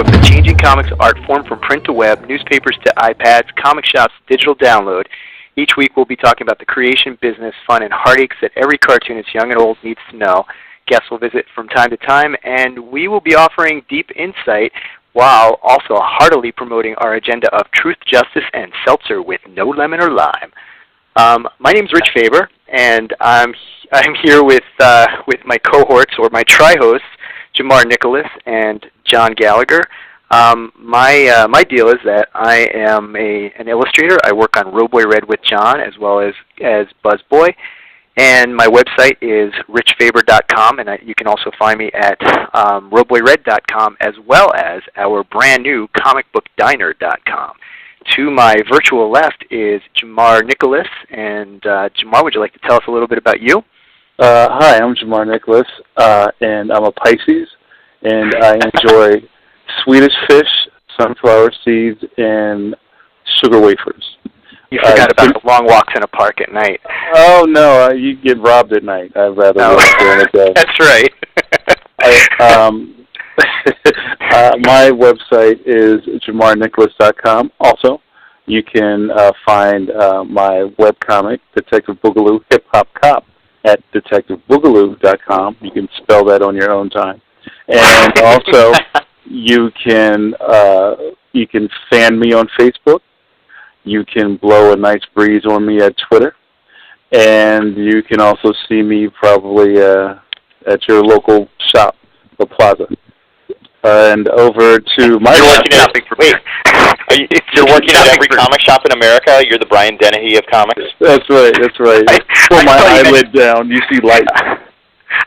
of the changing comics art form from print to web, newspapers to iPads, comic shops, digital download. Each week we'll be talking about the creation, business, fun, and heartaches that every cartoonist, young and old, needs to know. Guests will visit from time to time, and we will be offering deep insight while also heartily promoting our agenda of truth, justice, and seltzer with no lemon or lime. My name's Rich Faber, and I'm here with my cohorts, or my tri-hosts, Jamar Nicholas and John Gallagher. My deal is that I am an illustrator. I work on Roboy Red with John as well as Buzzboy. And my website is richfaber.com, and you can also find me at roboyred.com as well as our brand new comicbookdiner.com. To my virtual left is Jamar Nicholas. And Jamar, would you like to tell us a little bit about you? Hi, I'm Jamar Nicholas, and I'm a Pisces, and I enjoy Swedish fish, sunflower seeds, and sugar wafers. You forgot about the long walks in a park at night. Oh, no, you get robbed at night. I'd rather work during the day. That's right. My website is jamarnicholas.com. Also, you can find my webcomic, Detective Boogaloo Hip Hop Cop, at detectiveboogaloo.com. You can spell that on your own time. And also, you can fan me on Facebook. You can blow a nice breeze on me at Twitter. And you can also see me probably at your local shop, the Plaza. And over to my... You're working at You're working at every comic shop in America? You're the Brian Dennehy of comics? That's right. Pull my eyelid down, you see light.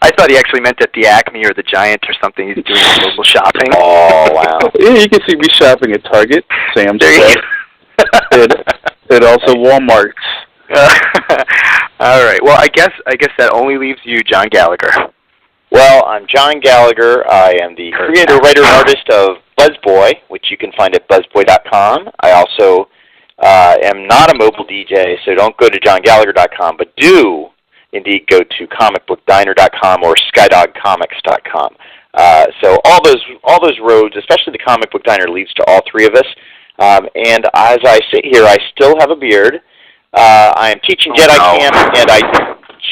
I thought he actually meant at the Acme or the Giant or something. He's doing local shopping. Oh, wow. Yeah, you can see me shopping at Target, Sam's Club, and also Walmart. All right. Well, I guess that only leaves you, John Gallagher. Well, I'm John Gallagher. I am the creator, writer, and artist of Buzzboy, which you can find at buzzboy.com. I also am not a mobile DJ, so don't go to johngallagher.com, but do indeed go to comicbookdiner.com or skydogcomics.com. So all those roads, especially the Comic Book Diner, leads to all three of us. And as I sit here, I still have a beard. I am teaching Jedi camp, and I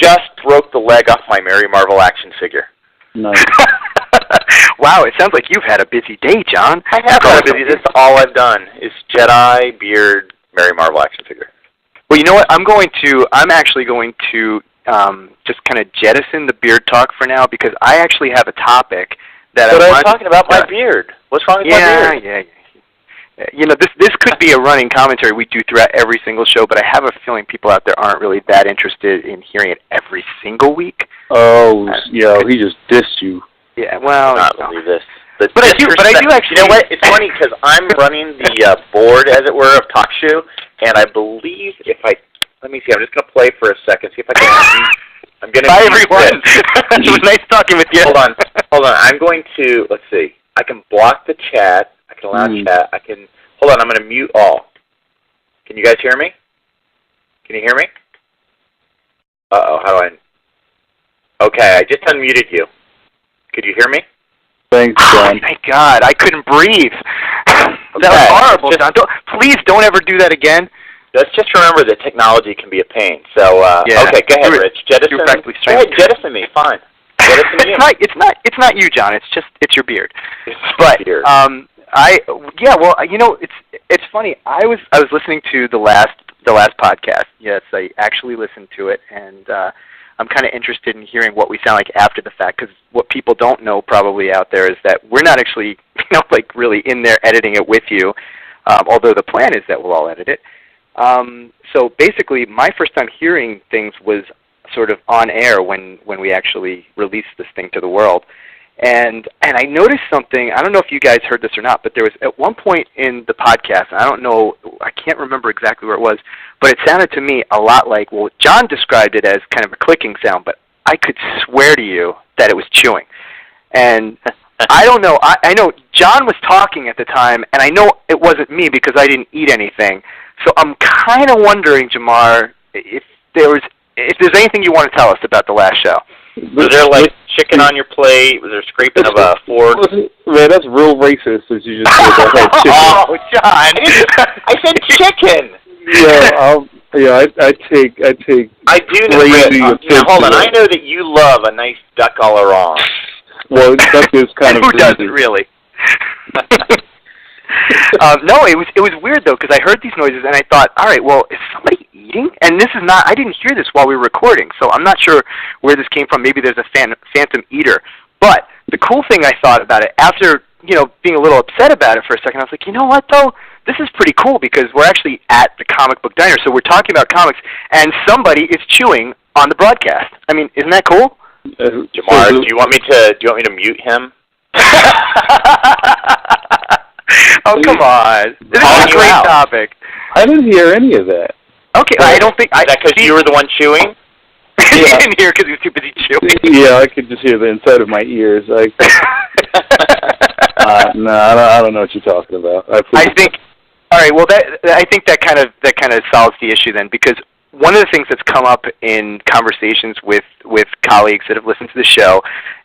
just broke the leg off my Mary Marvel action figure. Nice. Wow, it sounds like you've had a busy day, John. I have had a busy. That's all I've done is Jedi, beard, Mary Marvel action figure. Well, you know what? I'm actually going to just kind of jettison the beard talk for now, because I actually have a topic that I was talking about my beard. What's wrong with my beard? Yeah. You know, this could be a running commentary we do throughout every single show, but I have a feeling people out there aren't really that interested in hearing it every single week. Oh, he just dissed you. Yeah, well, I don't believe this. But I do actually. You know what? It's funny because I'm running the board, as it were, of TalkShoe, and I believe let me see. I'm just going to play for a second. See if I can. I'm going to. Bye, everyone. It was nice talking with you. Hold on. I'm going to. Let's see. I can block the chat. I can allow chat. I can. Hold on. I'm going to mute all. Can you guys hear me? Can you hear me? Uh-oh. How do I? Okay. I just unmuted you. Could you hear me? Thanks, John. Oh, thank God. I couldn't breathe. That was horrible, John. Please don't ever do that again. Let's just remember that technology can be a pain. So, okay, go ahead, Rich. Jettison. Go ahead, jettison me. Fine. Jettison you. It's not you, John. It's your beard. But beard. It's funny. I was listening to the last podcast. Yes, I actually listened to it, and I'm kind of interested in hearing what we sound like after the fact, because what people don't know probably out there is that we're not actually, really in there editing it with you, although the plan is that we'll all edit it. So basically, my first time hearing things was sort of on air when we actually released this thing to the world. And I noticed something. I don't know if you guys heard this or not, but there was at one point in the podcast, I can't remember exactly where it was, but it sounded to me a lot like, well, John described it as kind of a clicking sound, but I could swear to you that it was chewing. And I don't know. I know John was talking at the time, and I know it wasn't me because I didn't eat anything. So I'm kind of wondering, Jamar, if there's anything you want to tell us about the last show. Was there like chicken on your plate? Was there scraping of a fork? Man, that's real racist. As you just said that. Oh, John! I said chicken. I take. I do know. Now, hold on. I know that you love a nice duck all around. Well, duck is kind of. Who doesn't really? No, it was weird though, because I heard these noises and I thought, all right, well, is somebody eating? And this is not. I didn't hear this while we were recording, so I'm not sure where this came from. Maybe there's a phantom eater. But the cool thing I thought about it after being a little upset about it for a second, I was like, you know what though? This is pretty cool because we're actually at the Comic Book Diner, so we're talking about comics, and somebody is chewing on the broadcast. I mean, isn't that cool? Jamar, do you want me to mute him? Oh, come on! This is a great topic. I didn't hear any of that. Okay, I don't think. Is that because you were the one chewing? He didn't hear because he was too busy chewing. Yeah, I could just hear the inside of my ears. No, I don't know what you're talking about. I think. All right. Well, I think that kind of solves the issue then, because one of the things that's come up in conversations with colleagues that have listened to the show,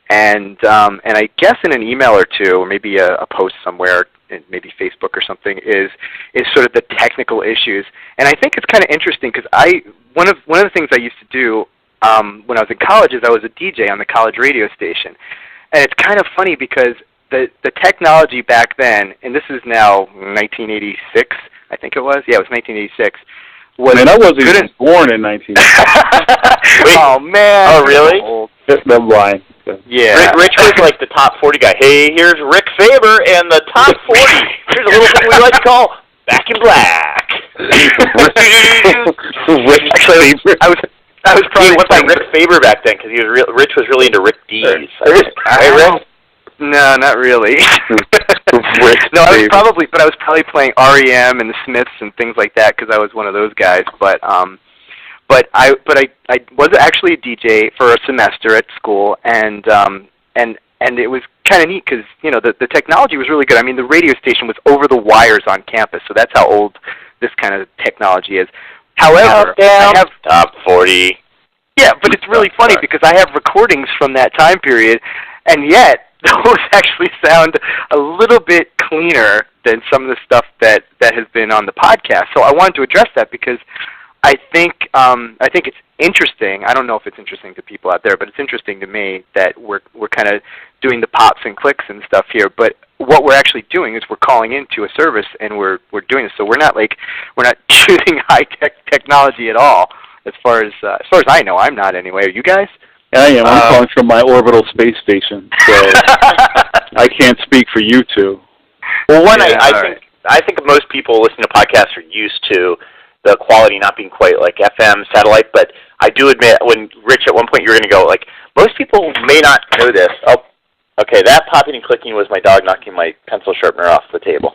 and I guess in an email or two, or maybe a post somewhere, maybe Facebook or something, is sort of the technical issues. And I think it's kind of interesting because one of the things I used to do when I was in college is I was a DJ on the college radio station, and it's kind of funny because the technology back then, and this is now 1986, I think it was. Yeah, it was 1986. Man, I wasn't even born in 1986. Oh, man. Oh, really? I'm lying. Yeah. Rich was like the top 40 guy. Hey, here's Rick Faber and the top 40. Here's a little thing we like to call Back in Black. Actually, I was probably went by Rick Faber back then because Rich was really into Rick Dees. Hey, Rick? No, not really. No, I was probably playing REM and the Smiths and things like that because I was one of those guys. But I was actually a DJ for a semester at school, and it was kind of neat because the technology was really good. I mean, the radio station was over the wires on campus, so that's how old this kind of technology is. However, I have top 40. Yeah, but it's really funny because I have recordings from that time period, and yet those actually sound a little bit cleaner than some of the stuff that has been on the podcast. So I wanted to address that because I think it's interesting. I don't know if it's interesting to people out there, but it's interesting to me that we're kind of doing the pops and clicks and stuff here. But what we're actually doing is we're calling into a service and we're doing this. So we're not choosing high technology at all. As far as I know, I'm not anyway. Are you guys? I am. I'm calling from my orbital space station, so I can't speak for you two. Well, I think most people listening to podcasts are used to the quality not being quite like FM satellite, but I do admit, when Rich, at one point you were going to go, like, most people may not know this. Oh, okay, that popping and clicking was my dog knocking my pencil sharpener off the table.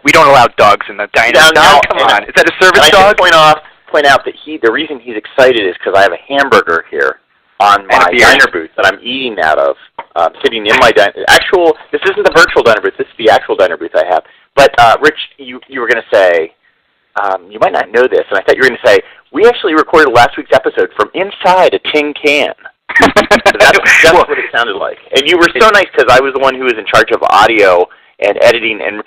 We don't allow dogs in the diner. No, come on. Is that a service dog? Point out that the reason he's excited is because I have a hamburger here on my diner booth that I'm eating out of, sitting in my this isn't the virtual diner booth, this is the actual diner booth I have. But, Rich, you were going to say, you might not know this, and I thought you were going to say, we actually recorded last week's episode from inside a tin can. So that's what it sounded like. And you were so nice because I was the one who was in charge of audio and editing, and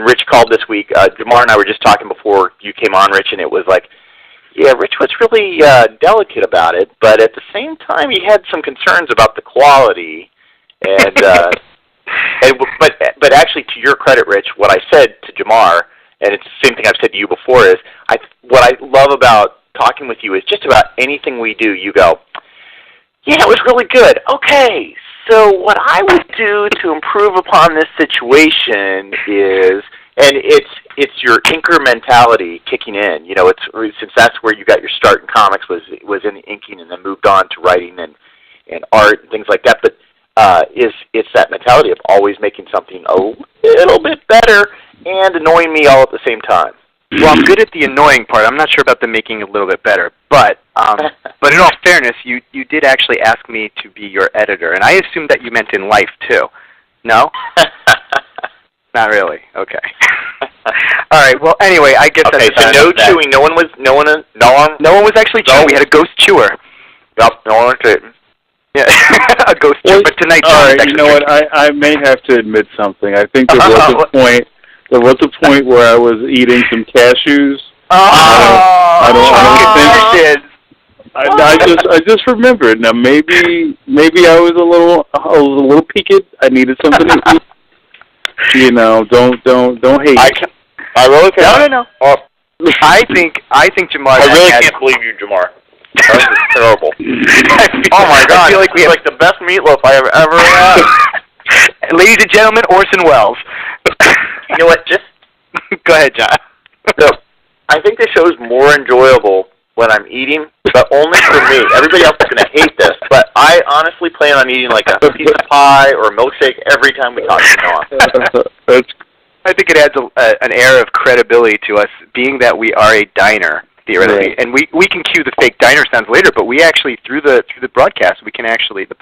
Rich called this week. Jamar and I were just talking before you came on, Rich, and it was like, yeah, Rich was really delicate about it, but at the same time, he had some concerns about the quality. And, but actually, to your credit, Rich, what I said to Jamar, and it's the same thing I've said to you before, is what I love about talking with you is just about anything we do, you go, yeah, it was really good. Okay, so what I would do to improve upon this situation is, and it's your inker mentality kicking in. Since that's where you got your start in comics was in the inking, and then moved on to writing and art and things like that. But it's that mentality of always making something a little bit better and annoying me all at the same time. Well, I'm good at the annoying part. I'm not sure about the making it a little bit better. But in all fairness, you did actually ask me to be your editor, and I assumed that you meant in life too. No? Not really. Okay. All right. Well, anyway, I guess okay. So no chewing. No one was actually chewing. We had a ghost chewer. Yep. No one was chewing. Yeah, a ghost trip. But tonight, all John, right. You know what? I may have to admit something. I think there was a point. There was a point where I was eating some cashews. I don't think. I just remembered. Now maybe I was a little peaked. I needed something to eat. You know, don't hate. I really can't. No. I think Jamar. I really can't believe you, Jamar. That was terrible. Oh my God! I feel like we have the best meatloaf I have ever had. Ladies and gentlemen, Orson Welles. You know what? Just go ahead, John. So, I think this show is more enjoyable when I'm eating, but only for me. Everybody else is going to hate this, but I honestly plan on eating like a piece of pie or a milkshake every time we talk to John. I think it adds an air of credibility to us, being that we are a diner, theoretically. Right. And we can cue the fake diner sounds later, but we actually, through the broadcast, the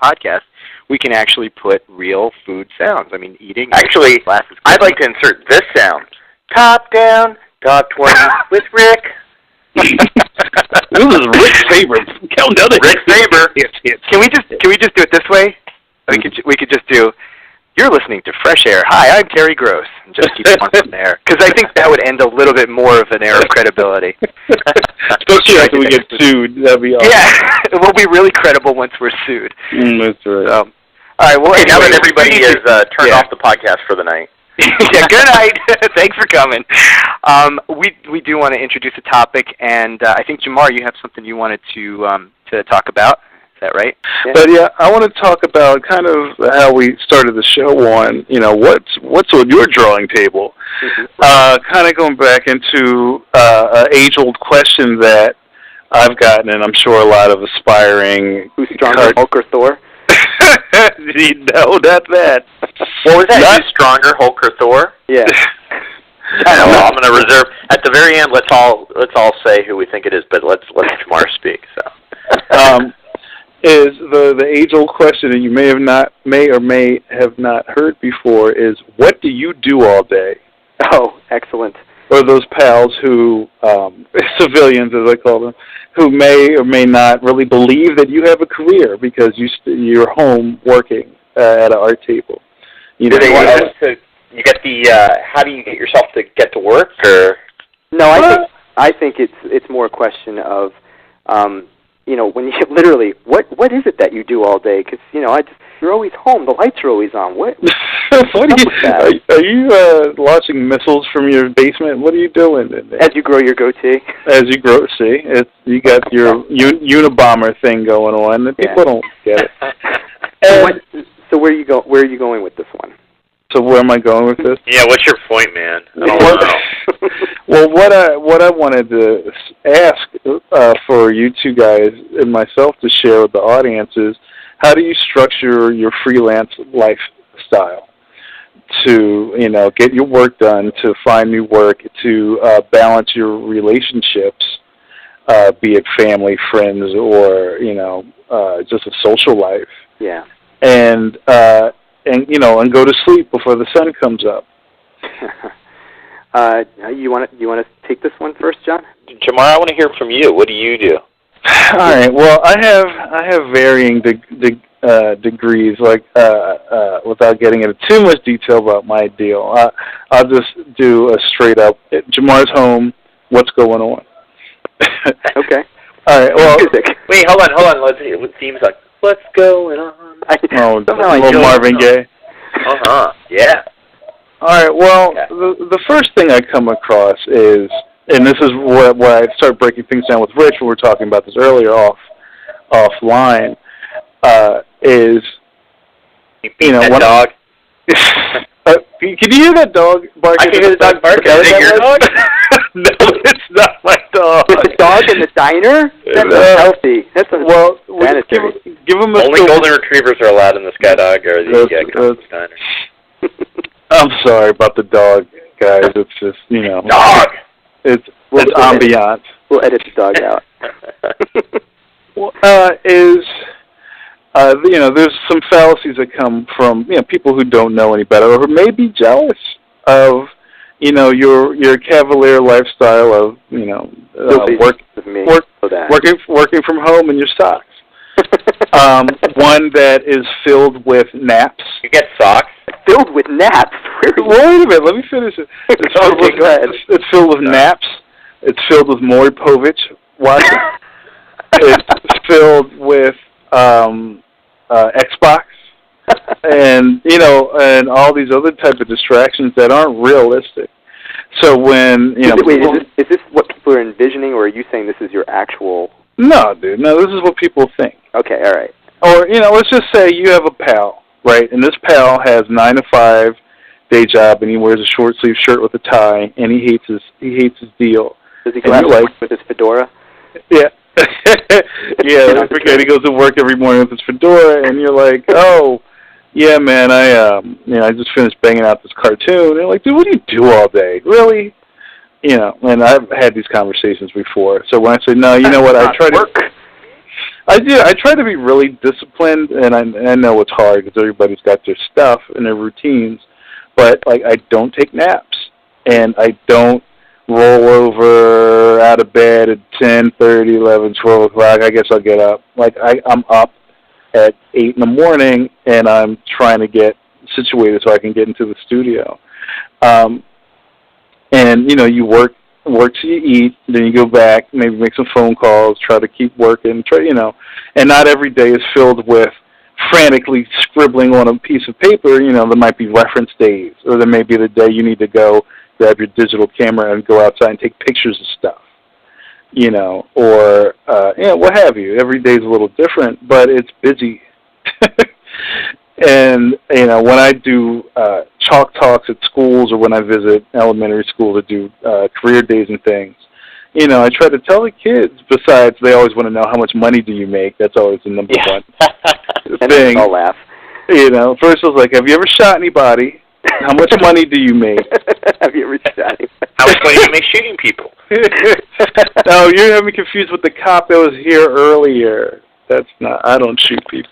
podcast, we can actually put real food sounds. I mean, eating. Actually, I'd like to insert this sound. Top down, Dog 20 with Rick. This is Rick Saber. Count down Rick Saber. Can we just do it this way? We could just do. You're listening to Fresh Air. Hi, I'm Terry Gross. And just keep on from there, because I think that would end a little bit more of an air of credibility. Especially after we get sued. That'd be awesome. Yeah, we'll be really credible once we're sued. That's right. All right. Well, now that everybody has turned off the podcast for the night. Yeah, good night. Thanks for coming. We do want to introduce a topic, and I think, Jamar, you have something you wanted to talk about. Is that right? Yeah. But yeah, I want to talk about kind of how we started the show on, you know, what's on your drawing table. Mm-hmm. Kind of going back into an age-old question that I've gotten, and I'm sure a lot of aspiring... Who's stronger, Hulk or Thor? No, not that. What was that? Who's stronger, Hulk or Thor? Yeah. I'm going to reserve... At the very end, let's all say who we think it is, but let's Jamar speak. So. Is the age-old question that you may or may have not heard before is, what do you do all day? Oh, excellent. Or those pals who, civilians as I call them, who may or may not really believe that you have a career because you're home working at an art table. You know, you get the, how do you get yourself to get to work? Or? No, I think it's more a question of, you know, when you literally, what is it that you do all day? Because, you know, you're always home. The lights are always on. What are you launching missiles from your basement? What are you doing? As you grow your goatee. As you grow, see, you got your Unabomber thing going on. And people don't get it. So where are you going with this one? So where am I going with this? Yeah, what's your point, man? I don't know. Well, what I wanted to ask for you two guys and myself to share with the audience is, how do you structure your freelance lifestyle to, you know, get your work done, to find new work, to balance your relationships, be it family, friends, or, you know, just a social life. Yeah. And you know, and go to sleep before the sun comes up. You want to take this one first, John? Jamar, I want to hear from you. What do you do? All right. Well, I have varying degrees. Like, without getting into too much detail about my deal, I'll just do a straight up. Jamar's home. What's going on? Okay. All right. Well, wait, hold on. Let's see. It seems like what's going on. Little Marvin Gaye. Yeah. All right. Well, the first thing I come across is, and this is where I start breaking things down with Rich. We were talking about this earlier offline. Is, you know, that dog? Can you hear that dog barking? I can hear the dog barking. Is it your dog? No, it's not my dog. It's a dog in the diner? That's unhealthy. That's sanitary. Give him a Only golden retrievers are allowed in the Sky Dog or the diner. I'm sorry about the dog, guys. It's just, you know. Dog! It's ambiance. We'll edit the dog out. You know, there's some fallacies that come from, you know, people who don't know any better or who may be jealous of, you know, your cavalier lifestyle of, you know, working from home in your socks. One that is filled with naps. You get socks? Filled with naps? Wait a minute, let me finish it. Okay, go ahead. It's filled with naps. It's filled with Maury Povich watching. It's filled with Xbox. And, and all these other type of distractions that aren't realistic. So when, Wait, is this what people are envisioning, or are you saying this is your actual... No, dude. No, this is what people think. Okay, all right. Or, let's just say you have a pal, right? And this pal has 9 to 5 day job, and he wears a short sleeve shirt with a tie, and he hates his deal. Does he go out with his fedora? Yeah. Yeah, I forget. He goes to work every morning with his fedora, and you're like, oh, yeah, man, I just finished banging out this cartoon. And you're like, dude, what do you do all day? Really? And I've had these conversations before. So when I say, no, you know what, I try to be really disciplined, and I know it's hard because everybody's got their stuff and their routines, but, I don't take naps, and I don't roll over out of bed at 10:30, 11, 12 o'clock. I guess I'll get up. I'm up at 8 in the morning, and I'm trying to get situated so I can get into the studio. And, you work till you eat, then you go back, maybe make some phone calls, try to keep working, and not every day is filled with frantically scribbling on a piece of paper. There might be reference days, or there may be the day you need to go grab your digital camera and go outside and take pictures of stuff, or, what have you. Every day is a little different, but it's busy. And, when I do chalk talks at schools, or when I visit elementary school to do career days and things, I try to tell the kids, besides they always want to know how much money do you make. That's always the number one thing. I'll laugh. First I was like, have you ever shot anybody? How much money do you make? Have you ever shot anybody? How much money do you make shooting people? No, you're having me confused with the cop that was here earlier. That's not, I don't shoot people.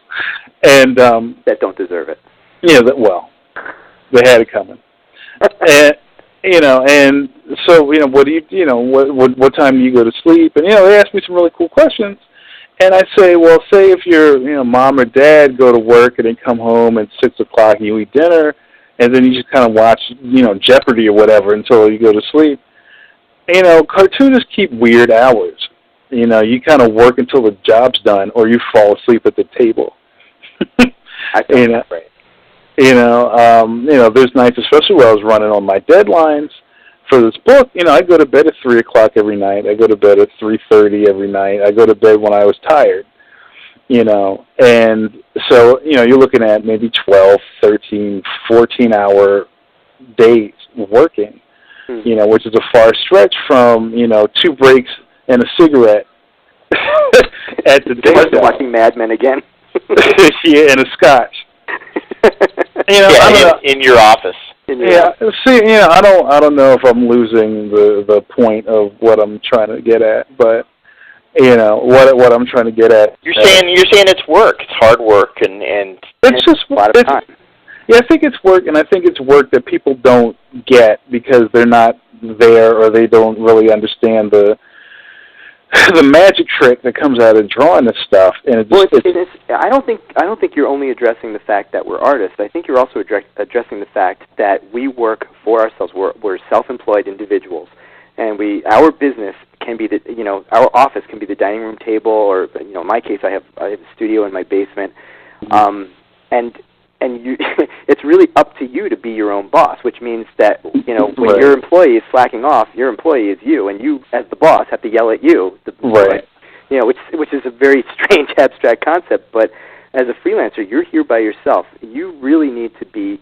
And that don't deserve it. Yeah, they had it coming. And and so what do you what time do you go to sleep? And they ask me some really cool questions, and I say, well, say if your mom or dad go to work and they come home at 6 o'clock and you eat dinner, and then you just kind of watch Jeopardy or whatever until you go to sleep. Cartoonists keep weird hours. You kind of work until the job's done, or you fall asleep at the table. I think that's right. There's nights, especially when I was running on my deadlines for this book, I go to bed at 3 o'clock every night. I go to bed at 3:30 every night. I go to bed when I was tired, and so, you're looking at maybe 12, 13, 14-hour days working, which is a far stretch from, 2 breaks and a cigarette at the day job. Watching Mad Men again. Yeah, and a scotch. In your office. See, I don't know if I'm losing the point of what I'm trying to get at, but what I'm trying to get at. You're saying it's work. It's hard work, and it's just a lot of time. Yeah, I think it's work, and I think it's work that people don't get because they're not there, or they don't really understand the magic trick that comes out of drawing this stuff. And I don't think you're only addressing the fact that we're artists. I think you're also addressing the fact that we work for ourselves. We're self-employed individuals, and our business can be our office can be the dining room table, or in my case, I have a studio in my basement, and you, it's really up to you to be your own boss, which means that, when your employee is slacking off, your employee is you, and you, as the boss, have to yell at you. Right. Which is a very strange, abstract concept, but as a freelancer, you're here by yourself. You really need to be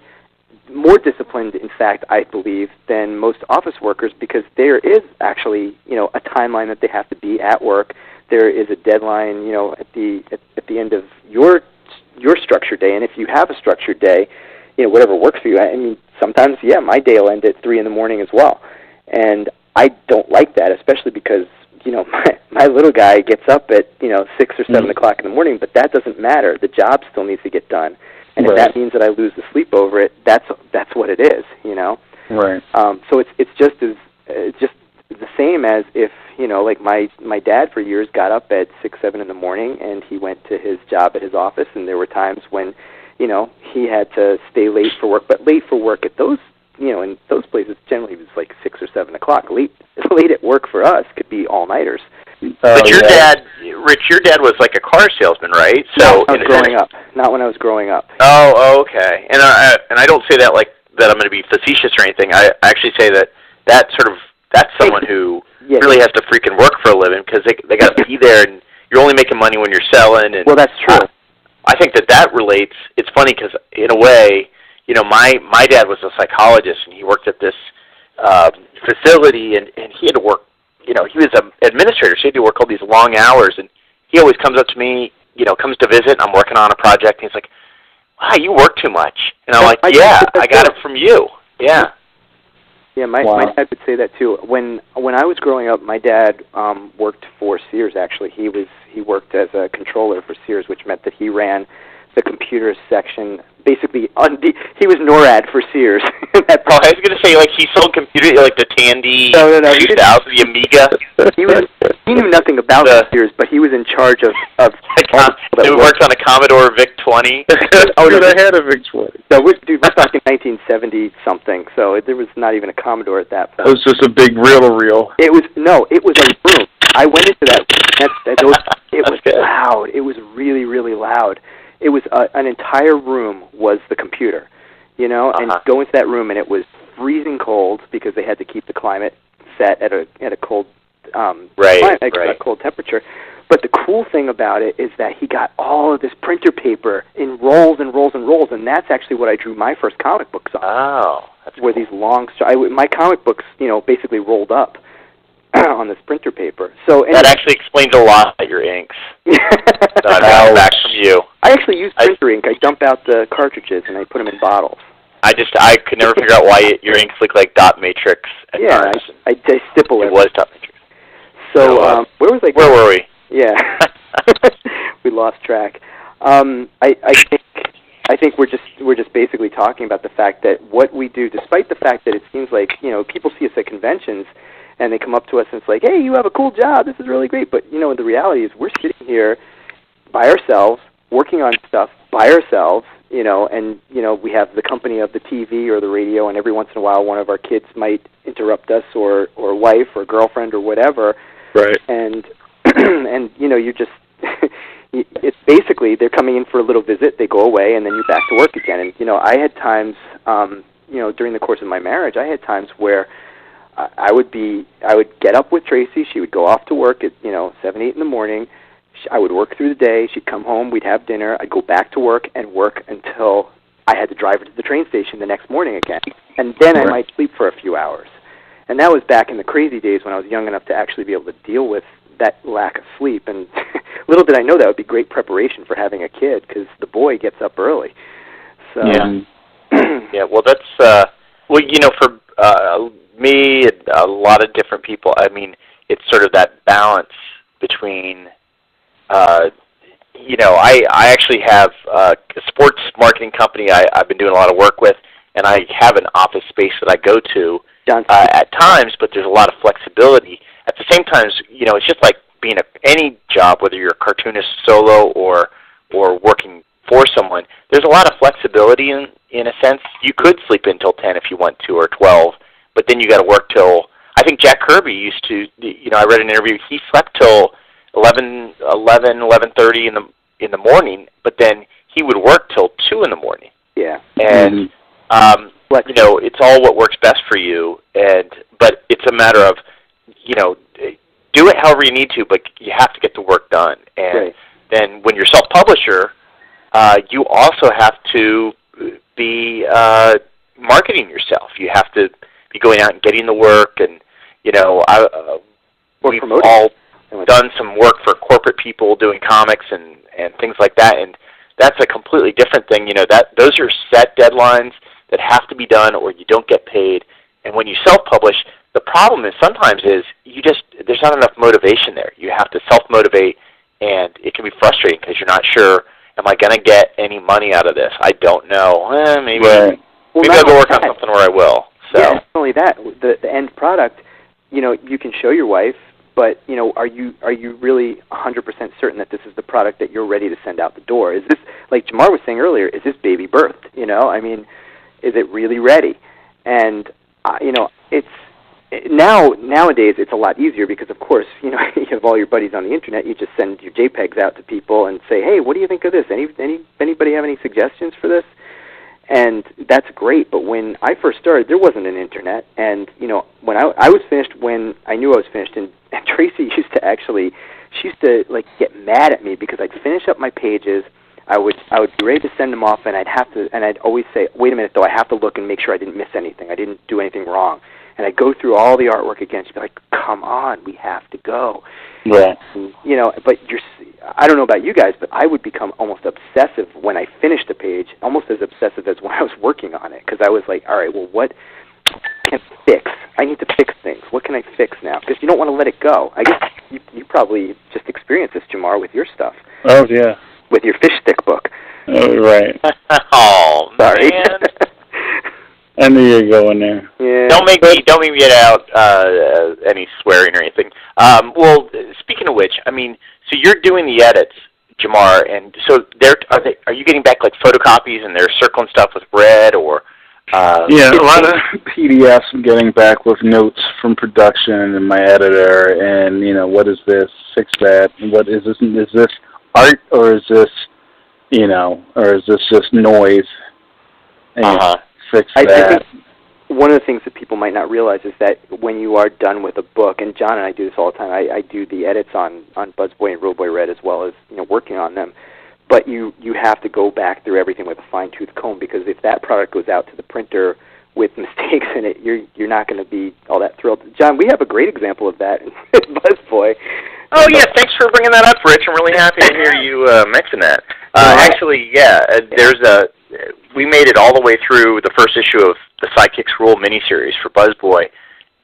more disciplined, in fact, I believe, than most office workers, because there is actually, a timeline that they have to be at work. There is a deadline, at the end of your structured day, and if you have a structured day, whatever works for you. I mean, sometimes, my day will end at 3 in the morning as well, and I don't like that, especially because my little guy gets up at 6 or 7 o'clock in the morning, but that doesn't matter. The job still needs to get done, and if that means that I lose the sleep over it, that's what it is. Right. So it's just the same as if, like my dad for years got up at 6, 7 in the morning, and he went to his job at his office, and there were times when, he had to stay late for work. But late for work at those, in those places, generally it was like 6 or 7 o'clock. Late at work for us could be all-nighters. But your dad, Rich, your dad was like a car salesman, right? So when I was growing up. Not when I was growing up. Oh, okay. And I don't say that like that I'm going to be facetious or anything. I actually say that's someone who really has to freaking work for a living, because they got to be there, and you're only making money when you're selling. And well, that's true. I think that relates. It's funny because in a way, my dad was a psychologist, and he worked at this facility, and he had to work. He was an administrator, so he had to work all these long hours, and he always comes up to me, comes to visit, and I'm working on a project, and he's like, wow, you work too much. And I'm like, yeah, I got it from you. Yeah. Yeah, my dad would say that too. When I was growing up, my dad worked for Sears. Actually, he worked as a controller for Sears, which meant that he ran the computer section. Basically, he was NORAD for Sears. I was going to say, like, he sold computers, like the Tandy, no, 2000, the Amiga. He knew nothing about Sears, but he was in charge of he worked on a Commodore VIC-20. Dude, I had a VIC-20. So we're talking 1970-something, so there was not even a Commodore at that point. It was just a big reel-to-reel. It was a room. I went into that. It was loud. It was really, really loud. It was an entire room was the computer, and go into that room, and it was freezing cold because they had to keep the climate set at a cold a cold temperature. But the cool thing about it is that he got all of this printer paper in rolls and rolls and rolls, and that's actually what I drew my first comic books on. Oh, that's were cool. These long. My comic books, basically rolled up on this printer paper. So that actually explains a lot about your inks. I'm back from you. I actually use printer ink. I dump out the cartridges and I put them in bottles. I could never figure out why your inks look like dot matrix. I stipple it. It was dot matrix. So where was I? Where were we? Yeah, we lost track. I think we're just basically talking about the fact that what we do, despite the fact that it seems like people see us at conventions and they come up to us and it's like, hey, you have a cool job, this is really great. But the reality is we're sitting here by ourselves, working on stuff by ourselves, and we have the company of the TV or the radio, and every once in a while one of our kids might interrupt us, or wife or girlfriend or whatever. Right. And you just it's basically they're coming in for a little visit, they go away, and then you're back to work again. And I had times during the course of my marriage, I had times where I would get up with Tracy, she would go off to work at 7, 8 in the morning. I would work through the day, she'd come home, we'd have dinner, I'd go back to work and work until I had to drive her to the train station the next morning again. And then I might sleep for a few hours. And that was back in the crazy days when I was young enough to actually be able to deal with that lack of sleep. And little did I know that would be great preparation for having a kid, because the boy gets up early. So yeah, well, that's for me and a lot of different people, I mean, it's sort of that balance between I actually have a sports marketing company I've been doing a lot of work with, and I have an office space that I go to at times, but there's a lot of flexibility. At the same time, it's just like being any job, whether you're a cartoonist solo or working for someone, there's a lot of flexibility in a sense. You could sleep until 10 if you want to, or 12, but then you got to work till, I think Jack Kirby used to, I read an interview, he slept till 11:30 in the morning, but then he would work till 2 in the morning. Yeah. And it's all what works best for you, but it's a matter of do it however you need to, but you have to get the work done. And then when you're self-publisher, you also have to be marketing yourself. You have to be going out and getting the work, and we've all done some work for corporate people doing comics and things like that, and that's a completely different thing. Those are set deadlines that have to be done, or you don't get paid. And when you self-publish, the problem is sometimes there's not enough motivation there. You have to self-motivate, and it can be frustrating because you're not sure, am I going to get any money out of this? I don't know. Maybe I'll go work on something where I will. So. Yeah, not only that, the end product, you can show your wife, but are you really 100% certain that this is the product that you're ready to send out the door? Is this, like Jamar was saying earlier, is this baby birthed? I mean, is it really ready? And it's nowadays it's a lot easier because, of course, you have all your buddies on the internet. You just send your JPEGs out to people and say, hey, what do you think of this? Anybody have any suggestions for this? And that's great. But when I first started, there wasn't an internet. And when I was finished, when I knew I was finished, and Tracy used to like get mad at me because I'd finish up my pages. I would be ready to send them off, and I'd always say, wait a minute, though, I have to look and make sure I didn't miss anything. I didn't do anything wrong. And I'd go through all the artwork again. She'd be like, come on, we have to go. Right. And, but I don't know about you guys, but I would become almost obsessive when I finished the page, almost as obsessive as when I was working on it, because I was like, all right, well, what can I fix? I need to fix things. What can I fix now? Because you don't want to let it go. I guess you probably just experienced this, Jamar, with your stuff. Oh, yeah. With your fish stick book. Oh, right. Oh, sorry. Man. I knew you were going there. Yeah. Don't make me get out any swearing or anything. Well, speaking of which, I mean, so you're doing the edits, Jamar, and so are you getting back like photocopies and they're circling stuff with red or? Yeah, a lot of PDFs I'm getting back with notes from production and my editor, and what is this? Fix that. What is this? Is this art or is this, or is this just noise? And fix that. I think one of the things that people might not realize is that when you are done with a book, and John and I do this all the time, I do the edits on Buzzboy and Roadboy Red as well as working on them, but you have to go back through everything with a fine-tooth comb, because if that product goes out to the printer with mistakes in it, you're not going to be all that thrilled. John, we have a great example of that in Buzzboy. Oh, yeah, thanks for bringing that up, Rich. I'm really happy to hear you mention that. Actually, we made it all the way through the first issue of the Sidekicks Rule miniseries for Buzzboy.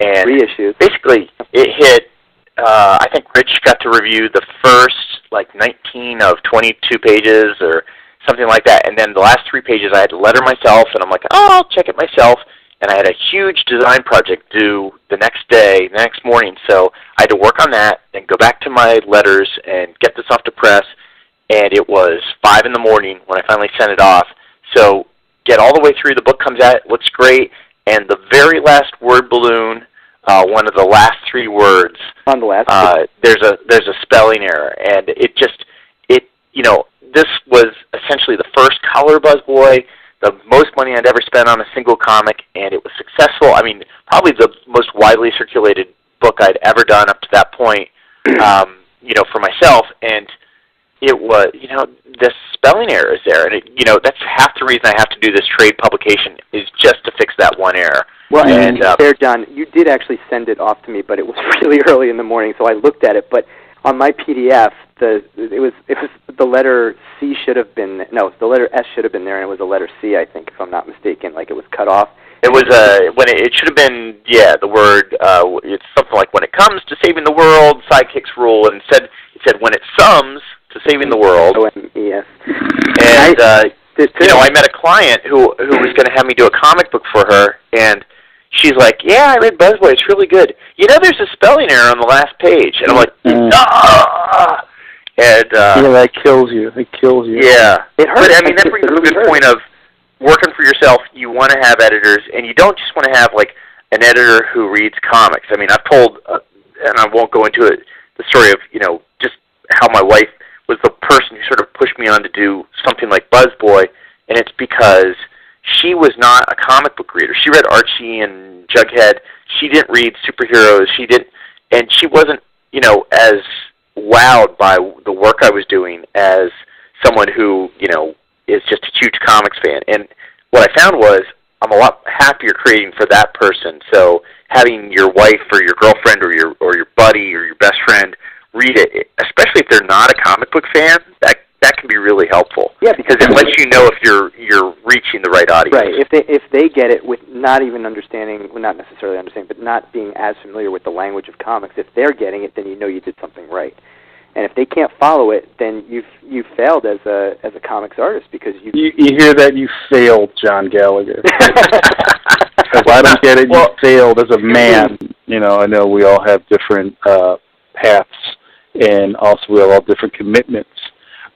And 3 issues. Basically, it hit, I think Rich got to review the first, 19 of 22 pages or something like that. And then the last 3 pages I had to letter myself, and I'm like, I'll check it myself. And I had a huge design project due the next morning. So I had to work on that and go back to my letters and get this off to press. And it was 5 in the morning when I finally sent it off. So get all the way through. The book comes out. It looks great. And the very last word balloon, one of the last 3 words, on the last there's a spelling error. And this was essentially the first color Buzzboy, the most money I'd ever spent on a single comic, and it was successful. I mean, probably the most widely circulated book I'd ever done up to that point, for myself. And it was, the spelling error is there. And, that's half the reason I have to do this trade publication is just to fix that one error. Well, and there, John, you did actually send it off to me, but it was really early in the morning, so I looked at it. But on my PDF, it was the letter C should have been, no, the letter S should have been there, and it was a letter C, I think, if I'm not mistaken. Like, it was cut off. It was when it should have been, the word. It's something like, when it comes to saving the world, Sidekicks Rule, and it said when it sums to saving the world. Yes. And I met a client who was going to have me do a comic book for her, and she's like, yeah, I read Buzzboy, it's really good. There's a spelling error on the last page. And I'm like, ah! And, that kills you. It kills you. Yeah. It hurts. But, I mean, that brings up a good point of working for yourself. You want to have editors, and you don't just want to have, an editor who reads comics. I mean, I've told, and I won't go into it, the story of, just how my wife was the person who sort of pushed me on to do something like Buzzboy, and it's because she was not a comic book reader. She read Archie and Jughead. She didn't read superheroes. And she wasn't, as wowed by the work I was doing as someone who, is just a huge comics fan. And what I found was I'm a lot happier creating for that person. So having your wife or your girlfriend or your buddy or your best friend read it, especially if they're not a comic book fan, that can be really helpful. Yeah, because it lets you know if you're reaching the right audience. Right. If they get it with not even understanding, well, not necessarily understanding, but not being as familiar with the language of comics, if they're getting it, then you know you did something right. And if they can't follow it, then you've failed as a comics artist, because you hear that, you failed, John Gallagher. If I don't get it, you failed as a man. I know we all have different paths, and also we have all different commitments.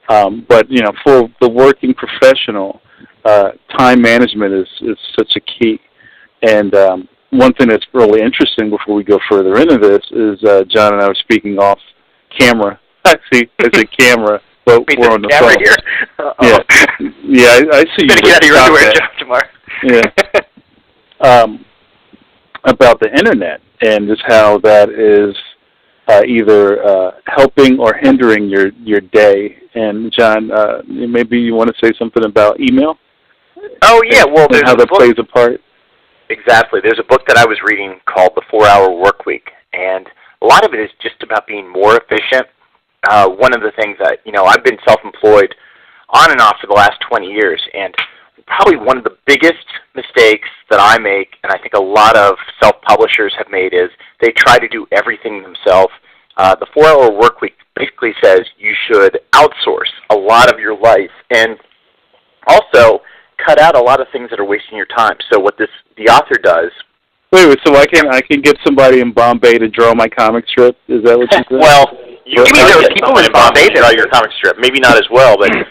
But for the working professional, time management is such a key. And one thing that's really interesting before we go further into this is John and I were speaking off camera. I say camera, but we're on the phone. Here? Yeah, I see you. Better get out of your underwear, Jamar. Yeah. About the internet and just how that is either helping or hindering your day. And John, maybe you want to say something about email? Oh yeah, well, and how that plays a part. Exactly. There's a book that I was reading called The 4-Hour Workweek, and a lot of it is just about being more efficient. One of the things that, I've been self-employed on and off for the last 20 years, and probably one of the biggest mistakes that I make, and I think a lot of self-publishers have made, is they try to do everything themselves. The 4-Hour Workweek basically says you should outsource a lot of your life, and also cut out a lot of things that are wasting your time. So what the author does... Wait, so I can get somebody in Bombay to draw my comic strip? Is that what you said? Well, you can get people in Bombay to draw your comic strip. Maybe not as well, but and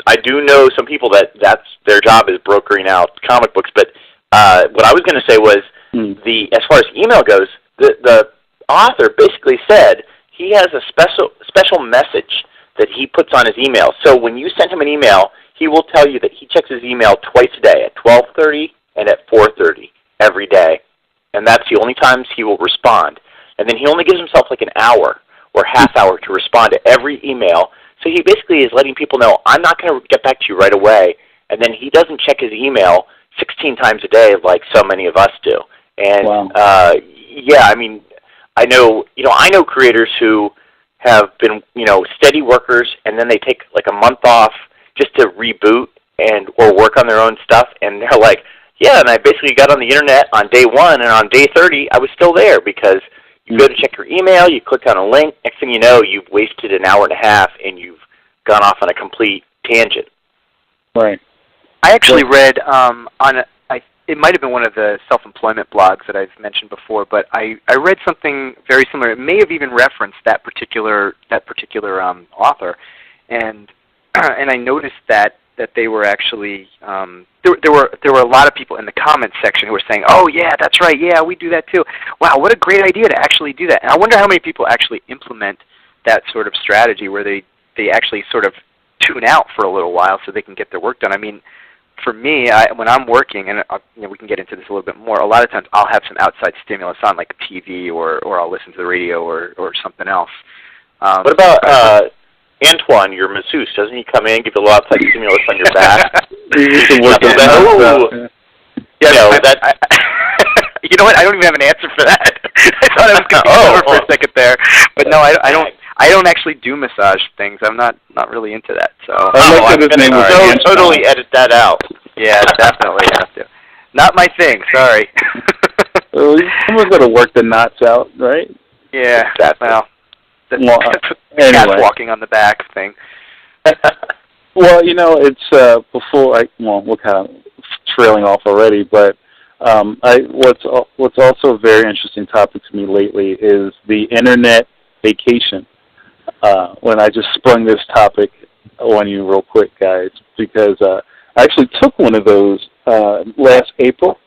I do know some people that's their job is brokering out comic books. But what I was going to say was as far as email goes, the author basically said he has a special message that he puts on his email. So when you send him an email, he will tell you that he checks his email twice a day, at 12:30 and at 4:30 every day. And that's the only times he will respond. And then he only gives himself like an hour or half hour to respond to every email. So he basically is letting people know, I'm not going to get back to you right away. And then he doesn't check his email 16 times a day like so many of us do. And I know creators who have been, steady workers, and then they take like a month off just to reboot or work on their own stuff, and they're like, yeah, and I basically got on the internet on day 1, and on day 30, I was still there, because you go to check your email, you click on a link, next thing you know, you've wasted an hour and a half, and you've gone off on a complete tangent. Right. I actually read it might have been one of the self-employment blogs that I've mentioned before, but I read something very similar. It may have even referenced that particular author, and I noticed that they were actually there were a lot of people in the comments section who were saying, "Oh yeah, that's right. Yeah, we do that too. Wow, what a great idea to actually do that." And I wonder how many people actually implement that sort of strategy where they actually sort of tune out for a little while so they can get their work done. I mean, for me, when I'm working, and we can get into this a little bit more, a lot of times I'll have some outside stimulus on, like a TV, or I'll listen to the radio or something else. What about Antoine, your masseuse? Doesn't he come in, give a little outside stimulus on your back? You know what? I don't even have an answer for that. I thought I was going to be over for a second there, but no, I don't. I don't actually do massage things. I'm not really into that. So I'm going to totally edit that out. Yeah, definitely have to. Not my thing. Sorry. Well, someone's got to work the knots out, right? Yeah. Well, anyway. Walking on the back thing. Well, it's we're kind of trailing off already, but what's also a very interesting topic to me lately is the internet vacation. When I just sprung this topic on you real quick, guys, because I actually took one of those last April.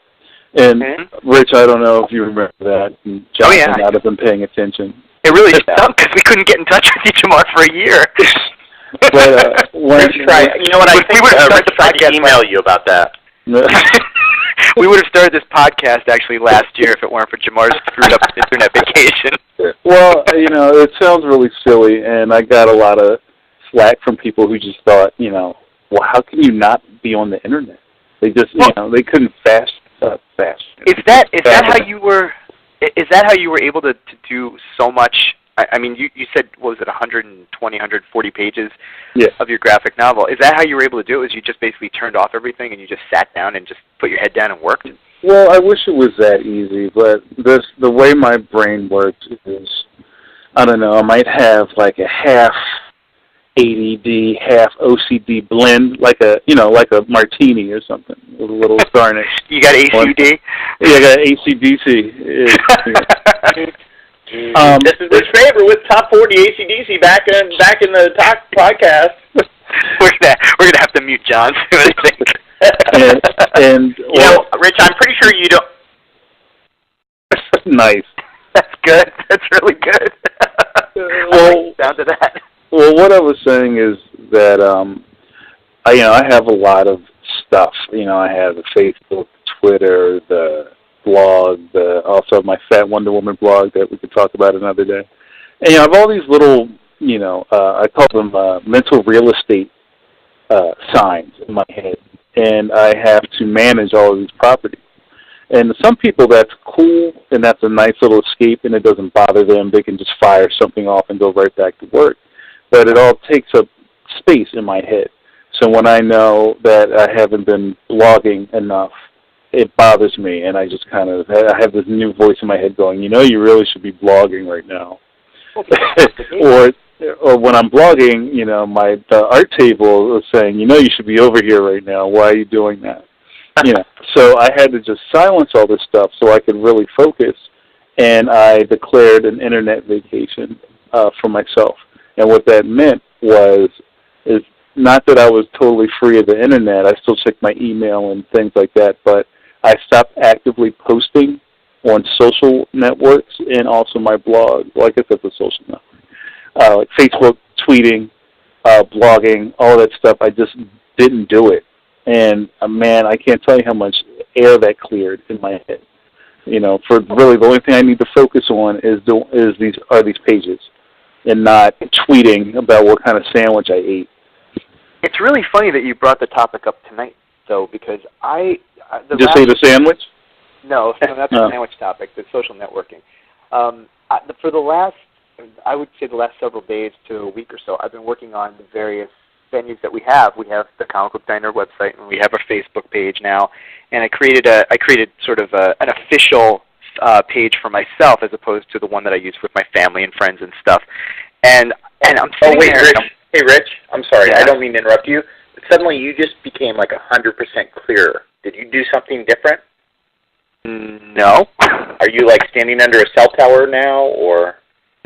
And, Rich, I don't know if you remember that. And John might not have been paying attention. It really stunk because we couldn't get in touch with each other for a year. But you know what? I think we would have started to email you about that. We would have started this podcast actually last year if it weren't for Jamar's screwed up internet vacation. Well, it sounds really silly, and I got a lot of slack from people who just thought, well, how can you not be on the internet? They just, they couldn't fast. Is that how you were? Is that how you were able to do so much? I mean, you said, what was it, 120, 140 pages of your graphic novel. Is that how you were able to do it? Was you just basically turned off everything and you just sat down and just put your head down and worked? Well, I wish it was that easy, but the way my brain works is, I don't know, I might have like a half ADD, half OCD blend, like a martini or something with a little garnish. You got ACD? Yeah, I got ACDC. This is Rich Faber with Top 40 ACDC back in the Talk podcast. We're gonna have to mute John. I think. and Rich, I'm pretty sure you don't. Nice. That's good. That's really good. Well, down to that. Well, what I was saying is that I have a lot of stuff. I have the Facebook, Twitter, the blog, also my Fat Wonder Woman blog that we could talk about another day. And I have all these little, I call them mental real estate signs in my head, and I have to manage all of these properties. And some people, that's cool, and that's a nice little escape, and it doesn't bother them. They can just fire something off and go right back to work. But it all takes up space in my head. So when I know that I haven't been blogging enough, it bothers me, and I just I have this new voice in my head going, you really should be blogging right now. or when I'm blogging, the art table is saying, you should be over here right now. Why are you doing that? So I had to just silence all this stuff so I could really focus, and I declared an internet vacation for myself. And what that meant is not that I was totally free of the internet. I still check my email and things like that, but I stopped actively posting on social networks and also my blog. Like I said, the social network, like Facebook, tweeting, blogging, all that stuff. I just didn't do it. And man, I can't tell you how much air that cleared in my head. For really the only thing I need to focus on is these pages, and not tweeting about what kind of sandwich I ate. It's really funny that you brought the topic up tonight, though, because Just ate a sandwich? No, that's the sandwich topic, the social networking. For the last, I would say the last several days to a week or so, I've been working on the various venues that we have. We have the Comic Book Diner website, and we have our Facebook page now. And I created sort of an official page for myself as opposed to the one that I use with my family and friends and stuff. And I'm sitting there. Rich. Hey, Rich. I'm sorry. Yeah? I don't mean to interrupt you. But suddenly you just became like 100% clearer. Did you do something different? No. Are you like standing under a cell tower now, or?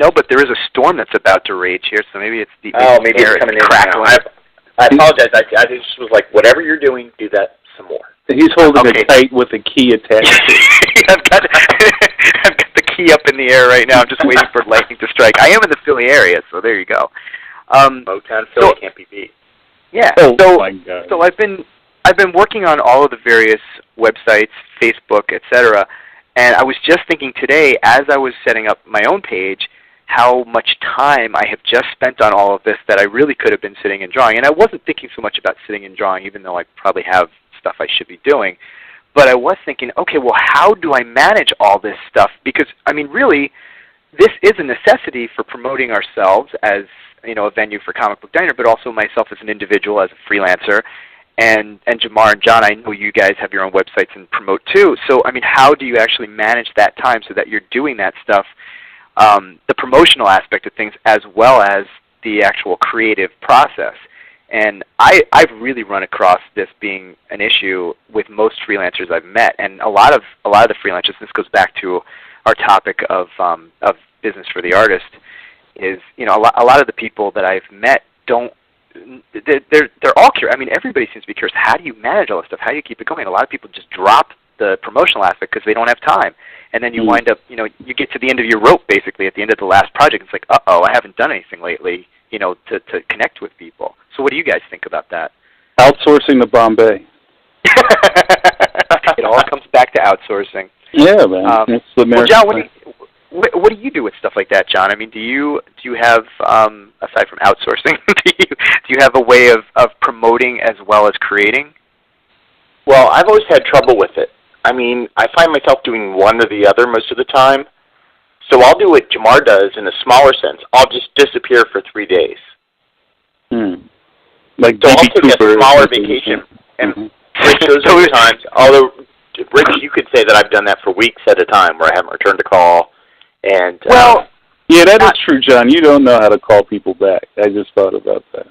No, but there is a storm that's about to rage here, so maybe it's the maybe it's coming in crackling. I apologize. I just was like, whatever you're doing, do that some more. He's holding it tight with the key attached. I've got the key up in the air right now. I'm just waiting for lightning to strike. I am in the Philly area, so there you go. Motown Philly can't be beat. Yeah. My God. So I've been working on all of the various websites, Facebook, etc. And I was just thinking today, as I was setting up my own page, how much time I have just spent on all of this that I really could have been sitting and drawing. And I wasn't thinking so much about sitting and drawing, even though I probably have stuff I should be doing. But I was thinking, okay, well, how do I manage all this stuff? Because, I mean, really, this is a necessity for promoting ourselves as, a venue for Comic Book Diner, but also myself as an individual, as a freelancer. And Jamar and John, I know you guys have your own websites and promote too. So, I mean, how do you actually manage that time so that you're doing that stuff, the promotional aspect of things, as well as the actual creative process? And I've really run across this being an issue with most freelancers I've met, and a lot of the freelancers. This goes back to our topic of business for the artist. Is a lot of the people that I've met don't. They're all curious. I mean, everybody seems to be curious. How do you manage all this stuff? How do you keep it going? A lot of people just drop the promotional aspect because they don't have time, and then you wind up. You get to the end of your rope basically at the end of the last project. It's like, I haven't done anything lately. To connect with people. So what do you guys think about that? Outsourcing to Bombay. It all comes back to outsourcing. Yeah, man. It's the well, John, what do you do with stuff like that, John? I mean, do you have aside from outsourcing, do you have a way of promoting as well as creating? Well, I've always had trouble with it. I mean, I find myself doing one or the other most of the time. So I'll do what Jamar does in a smaller sense. I'll just disappear for 3 days. Like so I'll take Cooper, a smaller vacation. And Rich, those are the times, although, Rich, you could say that I've done that for weeks at a time where I haven't returned a call. And Yeah, that is true, John. You don't know how to call people back. I just thought about that.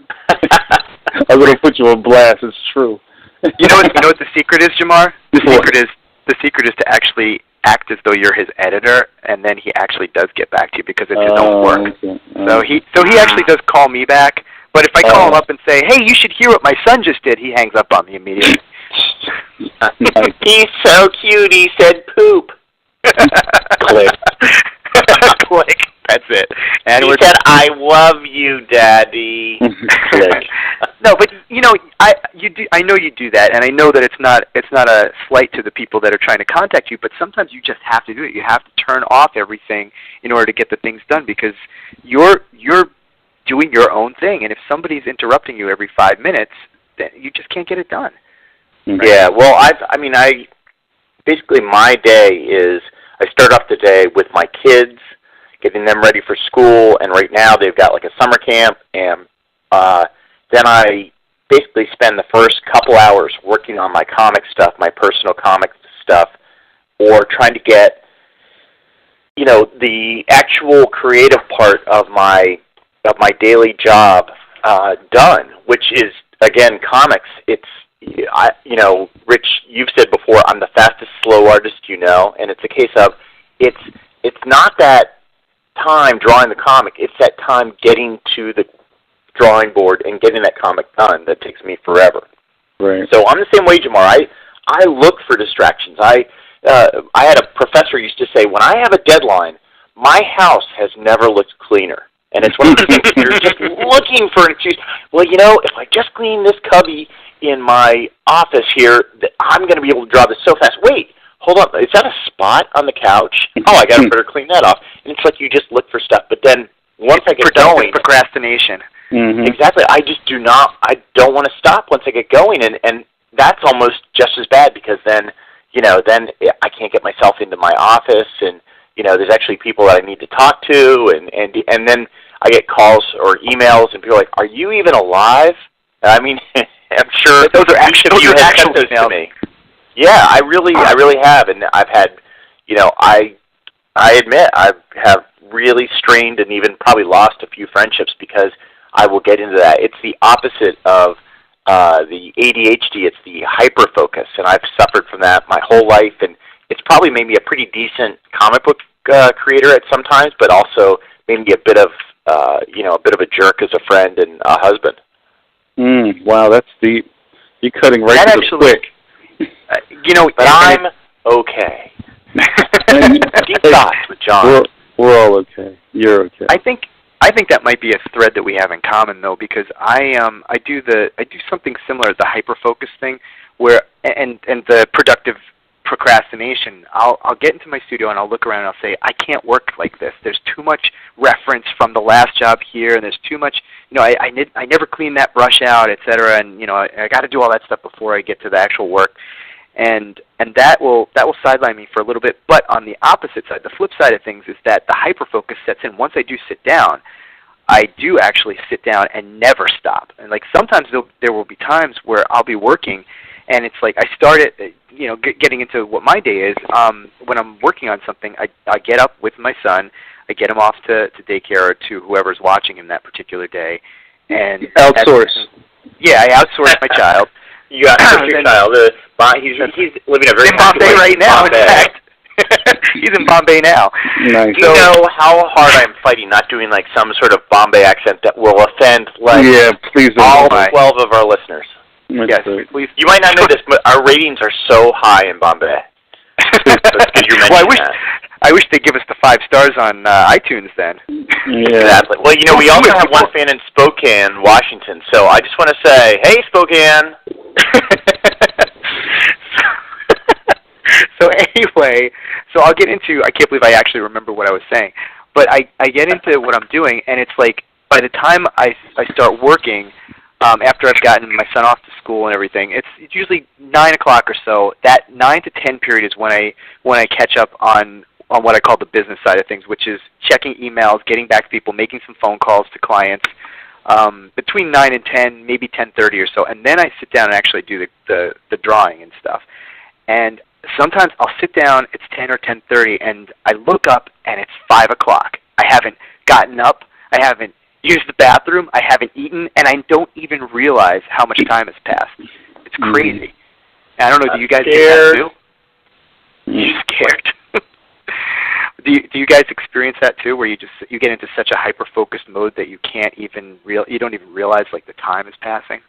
I'm going to put you on blast. It's true. You know what the secret is, Jamar? The secret is to actually act as though you're his editor, and then he actually does get back to you because it's his own work. Okay. So he actually does call me back. But if I call him up and say, "Hey, you should hear what my son just did," he hangs up on me immediately. He's so cute. He said poop. Click. Click. That's it. And he said, "I love you, Daddy." Click. No, but I know you do that, and I know that it's not a slight to the people that are trying to contact you, but sometimes you just have to do it. You have to turn off everything in order to get the things done because you're doing your own thing, and if somebody's interrupting you every 5 minutes, then you just can't get it done. Right? Yeah, well, I basically my day is I start off the day with my kids, getting them ready for school, and right now they've got like a summer camp, and then I basically spend the first couple hours working on my comic stuff, my personal comic stuff, or trying to get, the actual creative part of my daily job done, which is, again, comics. It's, Rich, you've said before, I'm the fastest slow artist and it's a case of, it's not that time drawing the comic, it's that time getting to the drawing board and getting that comic done that takes me forever. Right. So I'm the same way, Jamar. I look for distractions. I had a professor used to say, when I have a deadline, my house has never looked cleaner. And it's one of the things you're just looking for an excuse. Well, if I just clean this cubby in my office here, I'm going to be able to draw this so fast. Wait, hold on. Is that a spot on the couch? Oh, I got to better clean that off. And it's like you just look for stuff. But then once I get going, procrastination. Mm-hmm. Exactly. I don't want to stop once I get going. And that's almost just as bad because then I can't get myself into my office and, there's actually people that I need to talk to, and then I get calls or emails, and people are like, "Are you even alive?" I mean, I'm sure those are actual emails to me. Yeah, I really have, and I've had, I admit I have really strained and even probably lost a few friendships because I will get into that. It's the opposite of the ADHD. It's the hyperfocus, and I've suffered from that my whole life, and it's probably made me a pretty decent comic book creator at some times, but also made me a bit of a jerk as a friend and a husband. Wow, that's deep. You're cutting right to the quick. But I'm okay. Deep thoughts with John. We're all okay. You're okay. I think that might be a thread that we have in common, though, because I do something similar, the hyperfocus thing, where and the productive procrastination. I'll get into my studio and I'll look around and I'll say, I can't work like this. There's too much reference from the last job here, and there's too much. I never clean that brush out, etc. And I got to do all that stuff before I get to the actual work, and that will sideline me for a little bit. But on the opposite side, the flip side of things is that the hyperfocus sets in. Once I do sit down, I do actually sit down and never stop. And like sometimes there will be times where I'll be working, and it's like I started, getting into what my day is. When I'm working on something, I get up with my son, I get him off to daycare or to whoever's watching him that particular day, and outsource. I outsource my child. You outsource your child. He's living a very in Bombay right now. Bombay. In fact, he's in Bombay now. Nice. Do you know how hard I'm fighting not doing like some sort of Bombay accent that will offend please all 12 of our listeners? Yes, please. You might not know this, but our ratings are so high in Bombay. Because you mentioned that. I wish they'd give us the 5 stars on iTunes then. Yeah. Exactly. Well, we also have one fan in Spokane, Washington, so I just want to say, hey, Spokane! So anyway, I'll get into, I can't believe I actually remember what I was saying, but I get into what I'm doing, and it's like, by the time I start working, after I've gotten my son off to school and everything, it's usually 9 o'clock or so. That 9 to 10 period is when I catch up on what I call the business side of things, which is checking emails, getting back to people, making some phone calls to clients, between 9 and 10, maybe 10:30 or so, and then I sit down and actually do the drawing and stuff. And sometimes I'll sit down, it's 10 or 10:30, and I look up and it's 5 o'clock, I haven't gotten up. I haven't used the bathroom. I haven't eaten, and I don't even realize how much time has passed. It's crazy. I don't know. Do you guys get that too? You're scared. Do you guys experience that too, where you get into such a hyper-focused mode that you you don't even realize like the time is passing?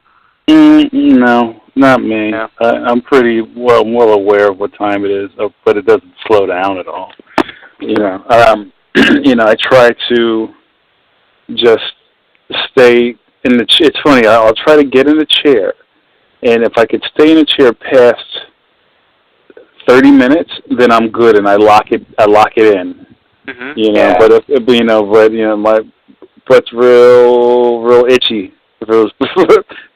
No, not me. No? I'm pretty well aware of what time it is, but it doesn't slow down at all. I try to just stay in the. It's funny. I'll try to get in the chair, and if I could stay in the chair past 30 minutes, then I'm good, and I lock it in. Yeah. But my butt's real itchy for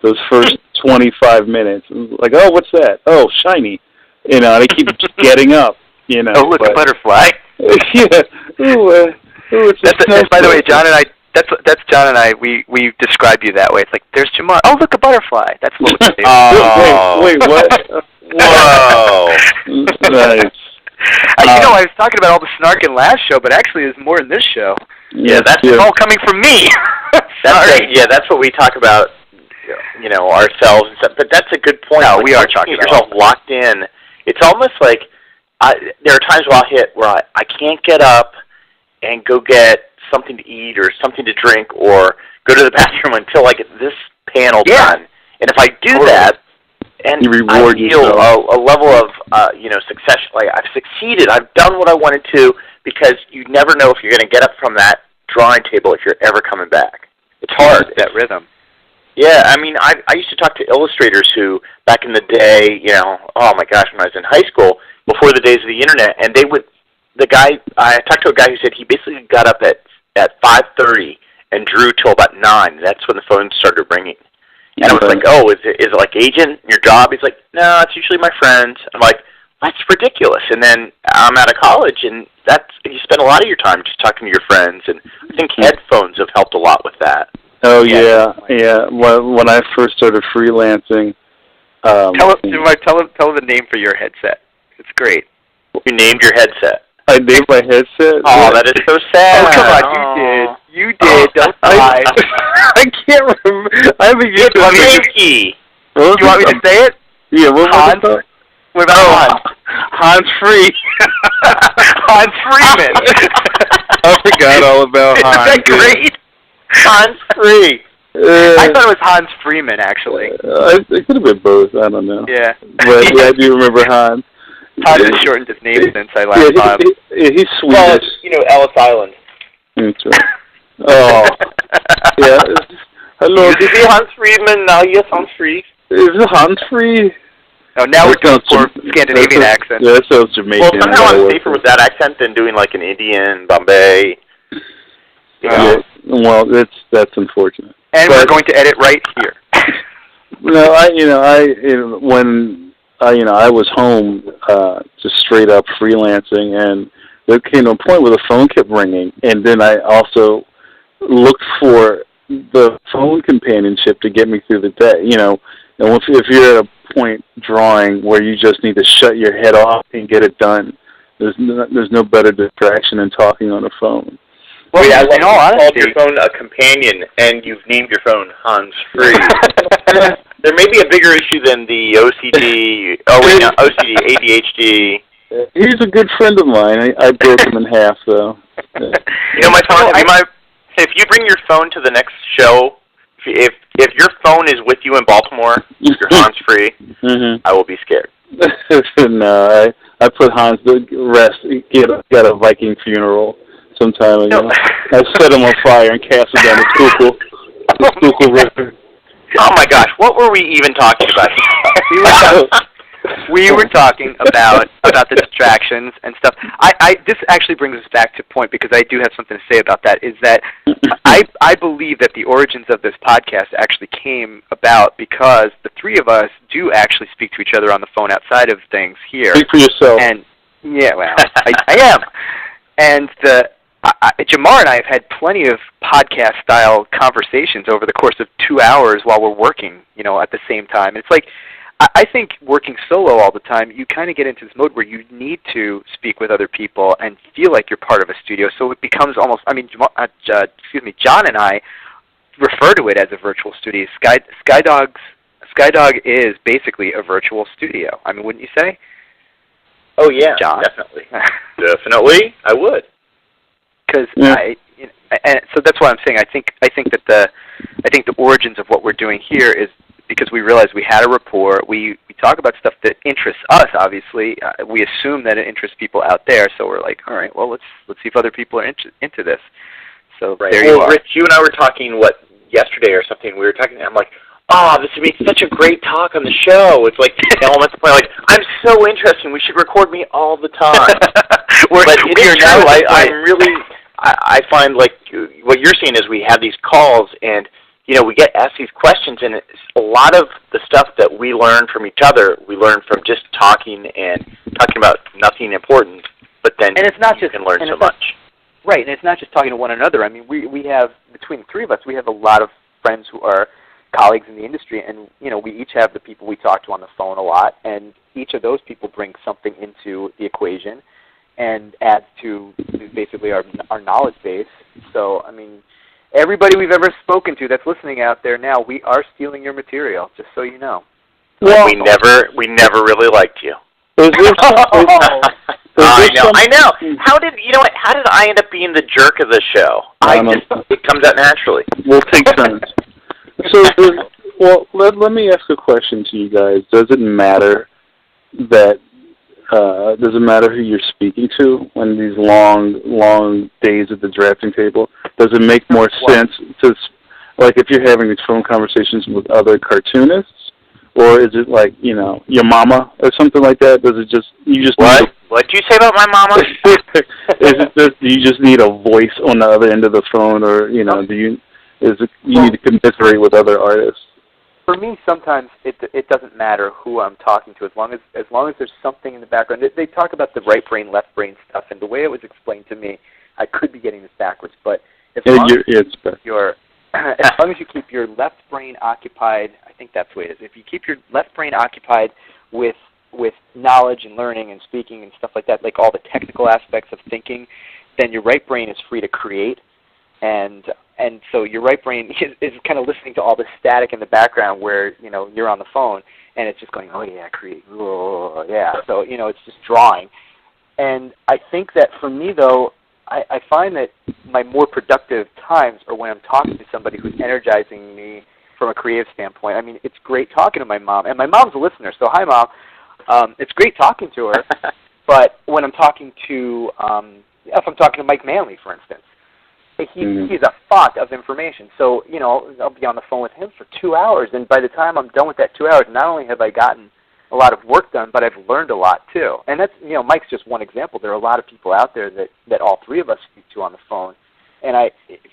those first 25 minutes. Like, oh, what's that? Oh, shiny. And I keep getting up. Oh, look, a butterfly. Yeah. By the way, John and I. That's John and I. We describe you that way. It's like, there's Jamar. Oh, look, a butterfly. That's what we do. Wait, what? Whoa. Nice. I was talking about all the snark in last show, but actually there's more in this show. Yeah, that's all coming from me. That's what we talk about, ourselves and stuff. But that's a good point. No, like, we are talking about yourself locked in. It's almost like there are times where I'll hit where I can't get up and go get something to eat or something to drink or go to the bathroom until I get this panel done. And if I do that, and you reward I feel a level of success, like I've succeeded, I've done what I wanted to, because you never know if you're going to get up from that drawing table if you're ever coming back. It's hard. That rhythm. Yeah, I mean, I used to talk to illustrators who, back in the day, oh my gosh, when I was in high school, before the days of the internet, and I talked to a guy who said he basically got up at 5:30 and drew till about 9. That's when the phone started ringing. And I was like, oh, is it like agent, your job? He's like, no, it's usually my friends. I'm like, that's ridiculous. And then I'm out of college, and you spend a lot of your time just talking to your friends, and I think headphones have helped a lot with that. Oh, yeah. When I first started freelancing... Tell the name for your headset. It's great. You named your headset. I named my headset? Oh, that is so sad. Oh, come on, you did. Don't lie. I can't remember. I haven't used it. Frankie. Do you want me to say it? Yeah, what was Hans? it? What about Hans? Hans Free. Hans Freeman. I forgot all about Hans. Isn't that great? Hans Free. I thought it was Hans Freeman, actually. It could have been both. I don't know. Yeah. But yeah, I do remember Hans. Hans has shortened his name since I last saw him. He's Swedish. Well, Ellis Island. That's right. Oh. Yeah. Hello. Used to be Hans Friedman, now yes, Hans Free. Is it Hans Free? Oh, now we're doing for Scandinavian accent. Yeah, that sounds Jamaican. Well, somehow I'm safer with that accent than doing like an Indian, Bombay. Yeah. Well, that's unfortunate. And we're going to edit right here. No, when I was home, just straight up freelancing, and there came to a point where the phone kept ringing, and then I also looked for the phone companionship to get me through the day. And if you're at a point drawing where you just need to shut your head off and get it done, there's no better distraction than talking on the phone. Well, yeah, in all honesty, called your phone a companion, and you've named your phone Hans Free. There may be a bigger issue than the OCD. OCD, ADHD. He's a good friend of mine. I broke him in half, though. My phone. If you bring your phone to the next show, if your phone is with you in Baltimore, you're Hans Free. Mm-hmm. I will be scared. No, I put Hans to rest. He got a Viking funeral some time ago. I set him on fire and cast him down the Schuylkill River. Oh my gosh, what were we even talking about? We were talking about the distractions and stuff. This actually brings us back to point, because I do have something to say about that, is that I believe that the origins of this podcast actually came about because the three of us do actually speak to each other on the phone outside of things here. Speak for yourself. And yeah, well, I am. And Jamar and I have had plenty of podcast-style conversations over the course of 2 hours while we're working, at the same time. It's like, I think working solo all the time, you kind of get into this mode where you need to speak with other people and feel like you're part of a studio. So it becomes almost, I mean, John and I refer to it as a virtual studio. Skydog is basically a virtual studio. I mean, wouldn't you say? Oh yeah, John? definitely. Definitely, I would. Because and so that's why I'm saying I think that the origins of what we're doing here is because we realized we had a rapport. We talk about stuff that interests us. Obviously, we assume that it interests people out there. So we're like, all right, well, let's see if other people are into this. So there you are. Rich, you and I were talking yesterday or something. We were talking. And I'm like, oh, this would be such a great talk on the show. It's like, I'm at the point like, I'm so interested. We should record me all the time. But it is true. I find like what you're saying is we have these calls and we get asked these questions, and it's a lot of the stuff that we learn from each other, we learn from just talking about nothing important. But then and it's not you can learn so much. Right, and it's not just talking to one another. I mean, we have, between the three of us, we have a lot of friends who are colleagues in the industry, and we each have the people we talk to on the phone a lot, and each of those people bring something into the equation and adds to basically our knowledge base. So, I mean, everybody we've ever spoken to that's listening out there now, we are stealing your material, just so you know. Well, we never really liked you. I know. How did I end up being the jerk of the show? It comes out naturally. We'll take turns. So, let me ask a question to you guys. Does it matter who you're speaking to when these long days at the drafting table? Does it make more sense to, like, if you're having these phone conversations with other cartoonists, or is it like, your mama or something like that? Does it just, what? What'd you say about my mama? Do you just need a voice on the other end of the phone, or, do you need to commiserate with other artists? For me, sometimes it doesn't matter who I'm talking to, as long as there's something in the background. They talk about the right brain, left brain stuff, and the way it was explained to me, I could be getting this backwards, but as long as you keep your left brain occupied, I think that's the way it is. If you keep your left brain occupied with knowledge and learning and speaking and stuff like that, like all the technical aspects of thinking, then your right brain is free to create. And so your right brain is kind of listening to all the static in the background where, you're on the phone, and it's just going, oh yeah, create, oh yeah. So, it's just drawing. And I think that for me, though, I find that my more productive times are when I'm talking to somebody who's energizing me from a creative standpoint. I mean, it's great talking to my mom, and my mom's a listener, so hi, Mom. It's great talking to her, but when I'm talking to, if I'm talking to Mike Manley, for instance, he's a font of information. So, I'll be on the phone with him for 2 hours, and by the time I'm done with that 2 hours, not only have I gotten a lot of work done, but I've learned a lot too. And that's, Mike's just one example. There are a lot of people out there that all three of us speak to on the phone. And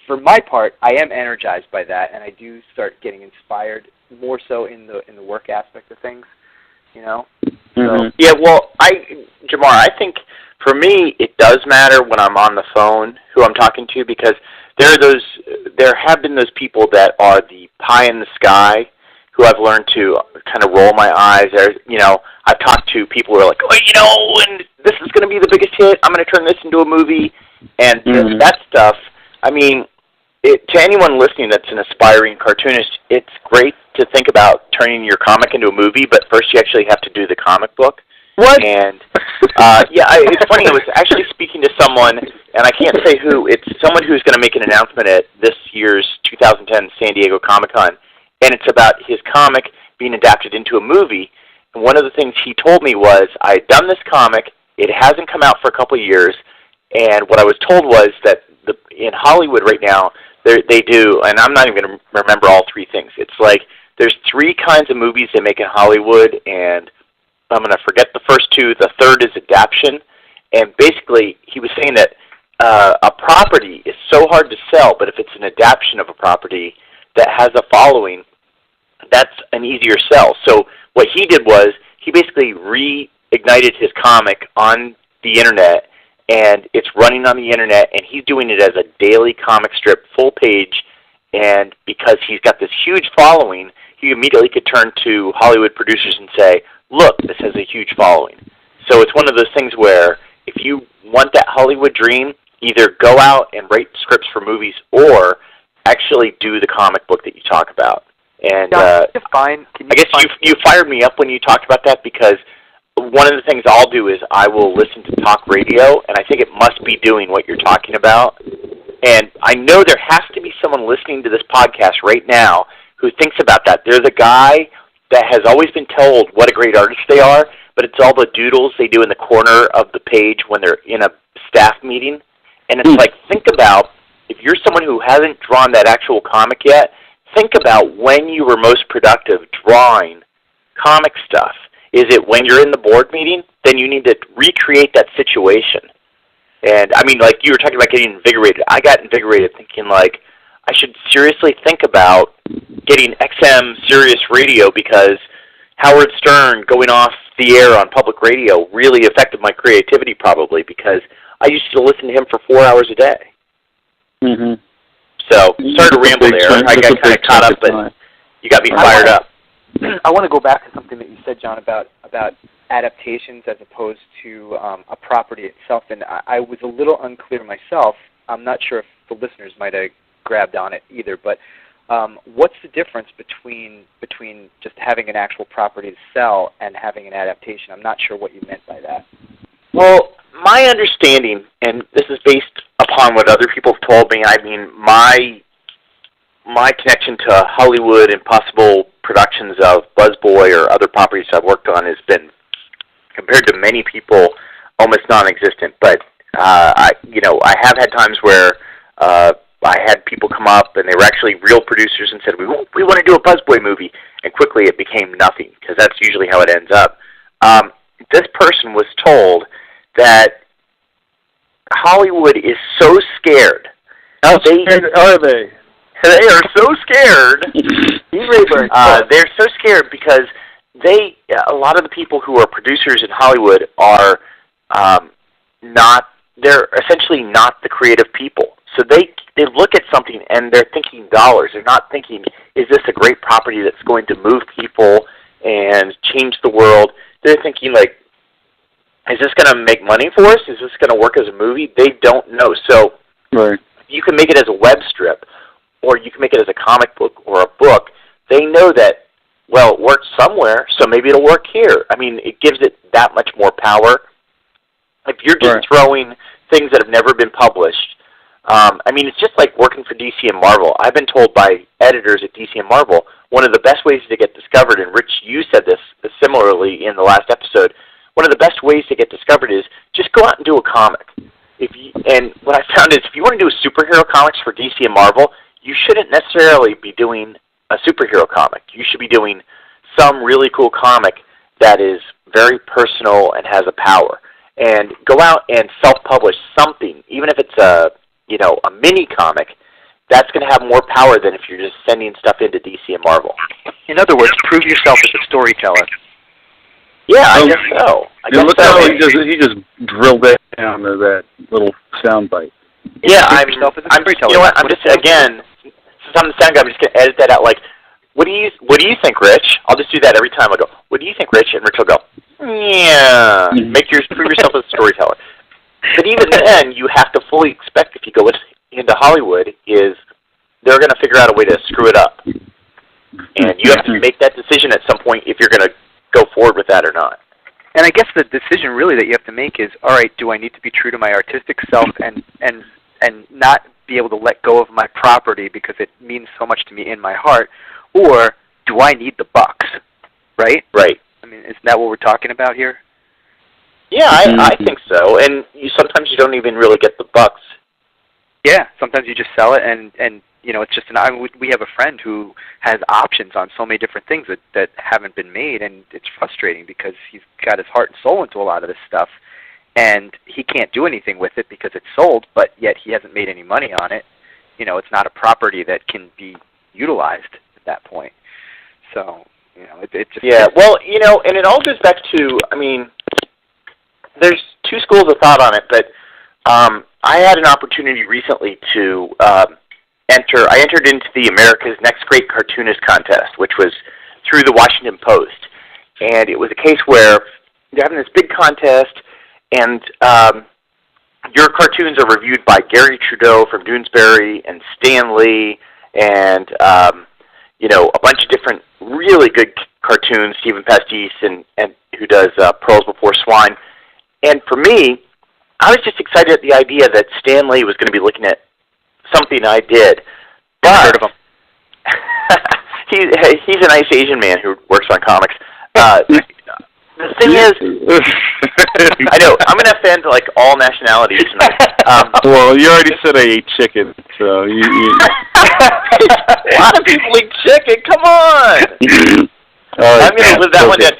for my part, I am energized by that, and I do start getting inspired more so in the work aspect of things, Mm-hmm. So, yeah, well, Jamar, I think for me it does matter when I'm on the phone who I'm talking to, because there have been those people that are the pie in the sky who I've learned to kind of roll my eyes. I've talked to people who are like, and this is going to be the biggest hit. I'm going to turn this into a movie, and that stuff. I mean, to anyone listening that's an aspiring cartoonist, it's great to think about turning your comic into a movie, but first you actually have to do the comic book. What? And it's funny. I was actually speaking to someone, and I can't say who. It's someone who's going to make an announcement at this year's 2010 San Diego Comic-Con, and it's about his comic being adapted into a movie. And one of the things he told me was, I had done this comic, it hasn't come out for a couple of years, and what I was told was that in Hollywood right now, they do, and I'm not even going to remember all three things. It's like there's three kinds of movies they make in Hollywood, and I'm going to forget the first two. The third is adaptation, and basically he was saying that a property is so hard to sell, but if it's an adaptation of a property that has a following, that's an easier sell. So what he did was he basically reignited his comic on the internet, and it's running on the internet, and he's doing it as a daily comic strip, full page, And because he's got this huge following, he immediately could turn to Hollywood producers and say, look, this has a huge following. So it's one of those things where if you want that Hollywood dream, either go out and write scripts for movies or actually do the comic book that you talk about. And I guess you fired me up when you talked about that, because one of the things I'll do is I will listen to talk radio, and I think it must be doing what you're talking about. And I know there has to be someone listening to this podcast right now who thinks about that. There's a guy that has always been told what a great artist they are, but it's all the doodles they do in the corner of the page when they're in a staff meeting. And it's like, think about, if you're someone who hasn't drawn that actual comic yet, think about when you were most productive drawing comic stuff. Is it when you're in the board meeting? Then you need to recreate that situation. And, I mean, like you were talking about getting invigorated. I got invigorated thinking, like, I should seriously think about getting XM Sirius Radio, because Howard Stern going off the air on public radio really affected my creativity, probably, because I used to listen to him for 4 hours a day. Mm-hmm. So, sorry to ramble there. I got kind of caught up, but you got me fired up. I want to go back to something that you said, John, about adaptations as opposed to a property itself, and I was a little unclear myself. I'm not sure if the listeners might have grabbed on it either, but what's the difference between just having an actual property to sell and having an adaptation? I'm not sure what you meant by that. Well, my understanding, and this is based upon what other people have told me, I mean, my connection to Hollywood and possible productions of Buzzboy or other properties I've worked on has been, compared to many people, almost non-existent. But I have had times where I had people come up and they were actually real producers and said, we want to do a Buzzboy movie, and quickly it became nothing, because that's usually how it ends up. This person was told that Hollywood is so scared. How scared are they? They are so scared. They're so scared because a lot of the people who are producers in Hollywood are they're essentially not the creative people. So they look at something and they're thinking dollars. They're not thinking, is this a great property that's going to move people and change the world? They're thinking, like, is this going to make money for us? Is this going to work as a movie? They don't know. So you can make it as a web strip, or you can make it as a comic book or a book. They know that, well, it works somewhere, so maybe it'll work here. I mean, it gives it that much more power. If you're just throwing things that have never been published, I mean, it's just like working for DC and Marvel. I've been told by editors at DC and Marvel, one of the best ways to get discovered, and Rich, you said this similarly in the last episode, one of the best ways to get discovered is just go out and do a comic. And what I found is if you want to do superhero comics for DC and Marvel, you shouldn't necessarily be doing a superhero comic. You should be doing some really cool comic that is very personal and has a power. And go out and self-publish something, even if it's a mini comic. That's going to have more power than if you're just sending stuff into DC and Marvel. In other words, prove yourself as a storyteller. Yeah, I guess so. Look how he just drilled that down to that little sound bite. Yeah, you know what? I'm just, again, since I'm the sound guy, I'm just going to edit that out. Like, what do you think, Rich? I'll just do that every time. I go, what do you think, Rich? And Rich will go, yeah. Prove yourself as a storyteller. But even then, you have to fully expect, if you go into Hollywood, is they're going to figure out a way to screw it up. And you have to make that decision at some point if you're going to go forward with that or not. And I guess the decision really that you have to make is, all right, do I need to be true to my artistic self and not be able to let go of my property because it means so much to me in my heart, or do I need the bucks, right? Right. I mean, isn't that what we're talking about here? Yeah, I think so. And sometimes you don't even really get the bucks. Yeah, sometimes you just sell it, and it's just we have a friend who has options on so many different things that haven't been made, and it's frustrating because he's got his heart and soul into a lot of this stuff, and he can't do anything with it because it's sold, but yet he hasn't made any money on it. It's not a property that can be utilized at that point. So, it just... Yeah, well, and it all goes back to, I mean, there's two schools of thought on it, but I had an opportunity recently to I entered into the America's Next Great Cartoonist contest, which was through the Washington Post. And it was a case where you're having this big contest, and your cartoons are reviewed by Gary Trudeau from Doonesbury and Stan Lee and, a bunch of different really good cartoons, Stephen Pastis, and who does Pearls Before Swine. And for me, I was just excited at the idea that Stan Lee was going to be looking at something I did. But I've heard of him. he's a nice Asian man who works on comics. The thing is, I know I'm going to offend all nationalities tonight. Well, you already said I ate chicken, so you. A lot of people eat chicken. Come on. I'm going to live that one down.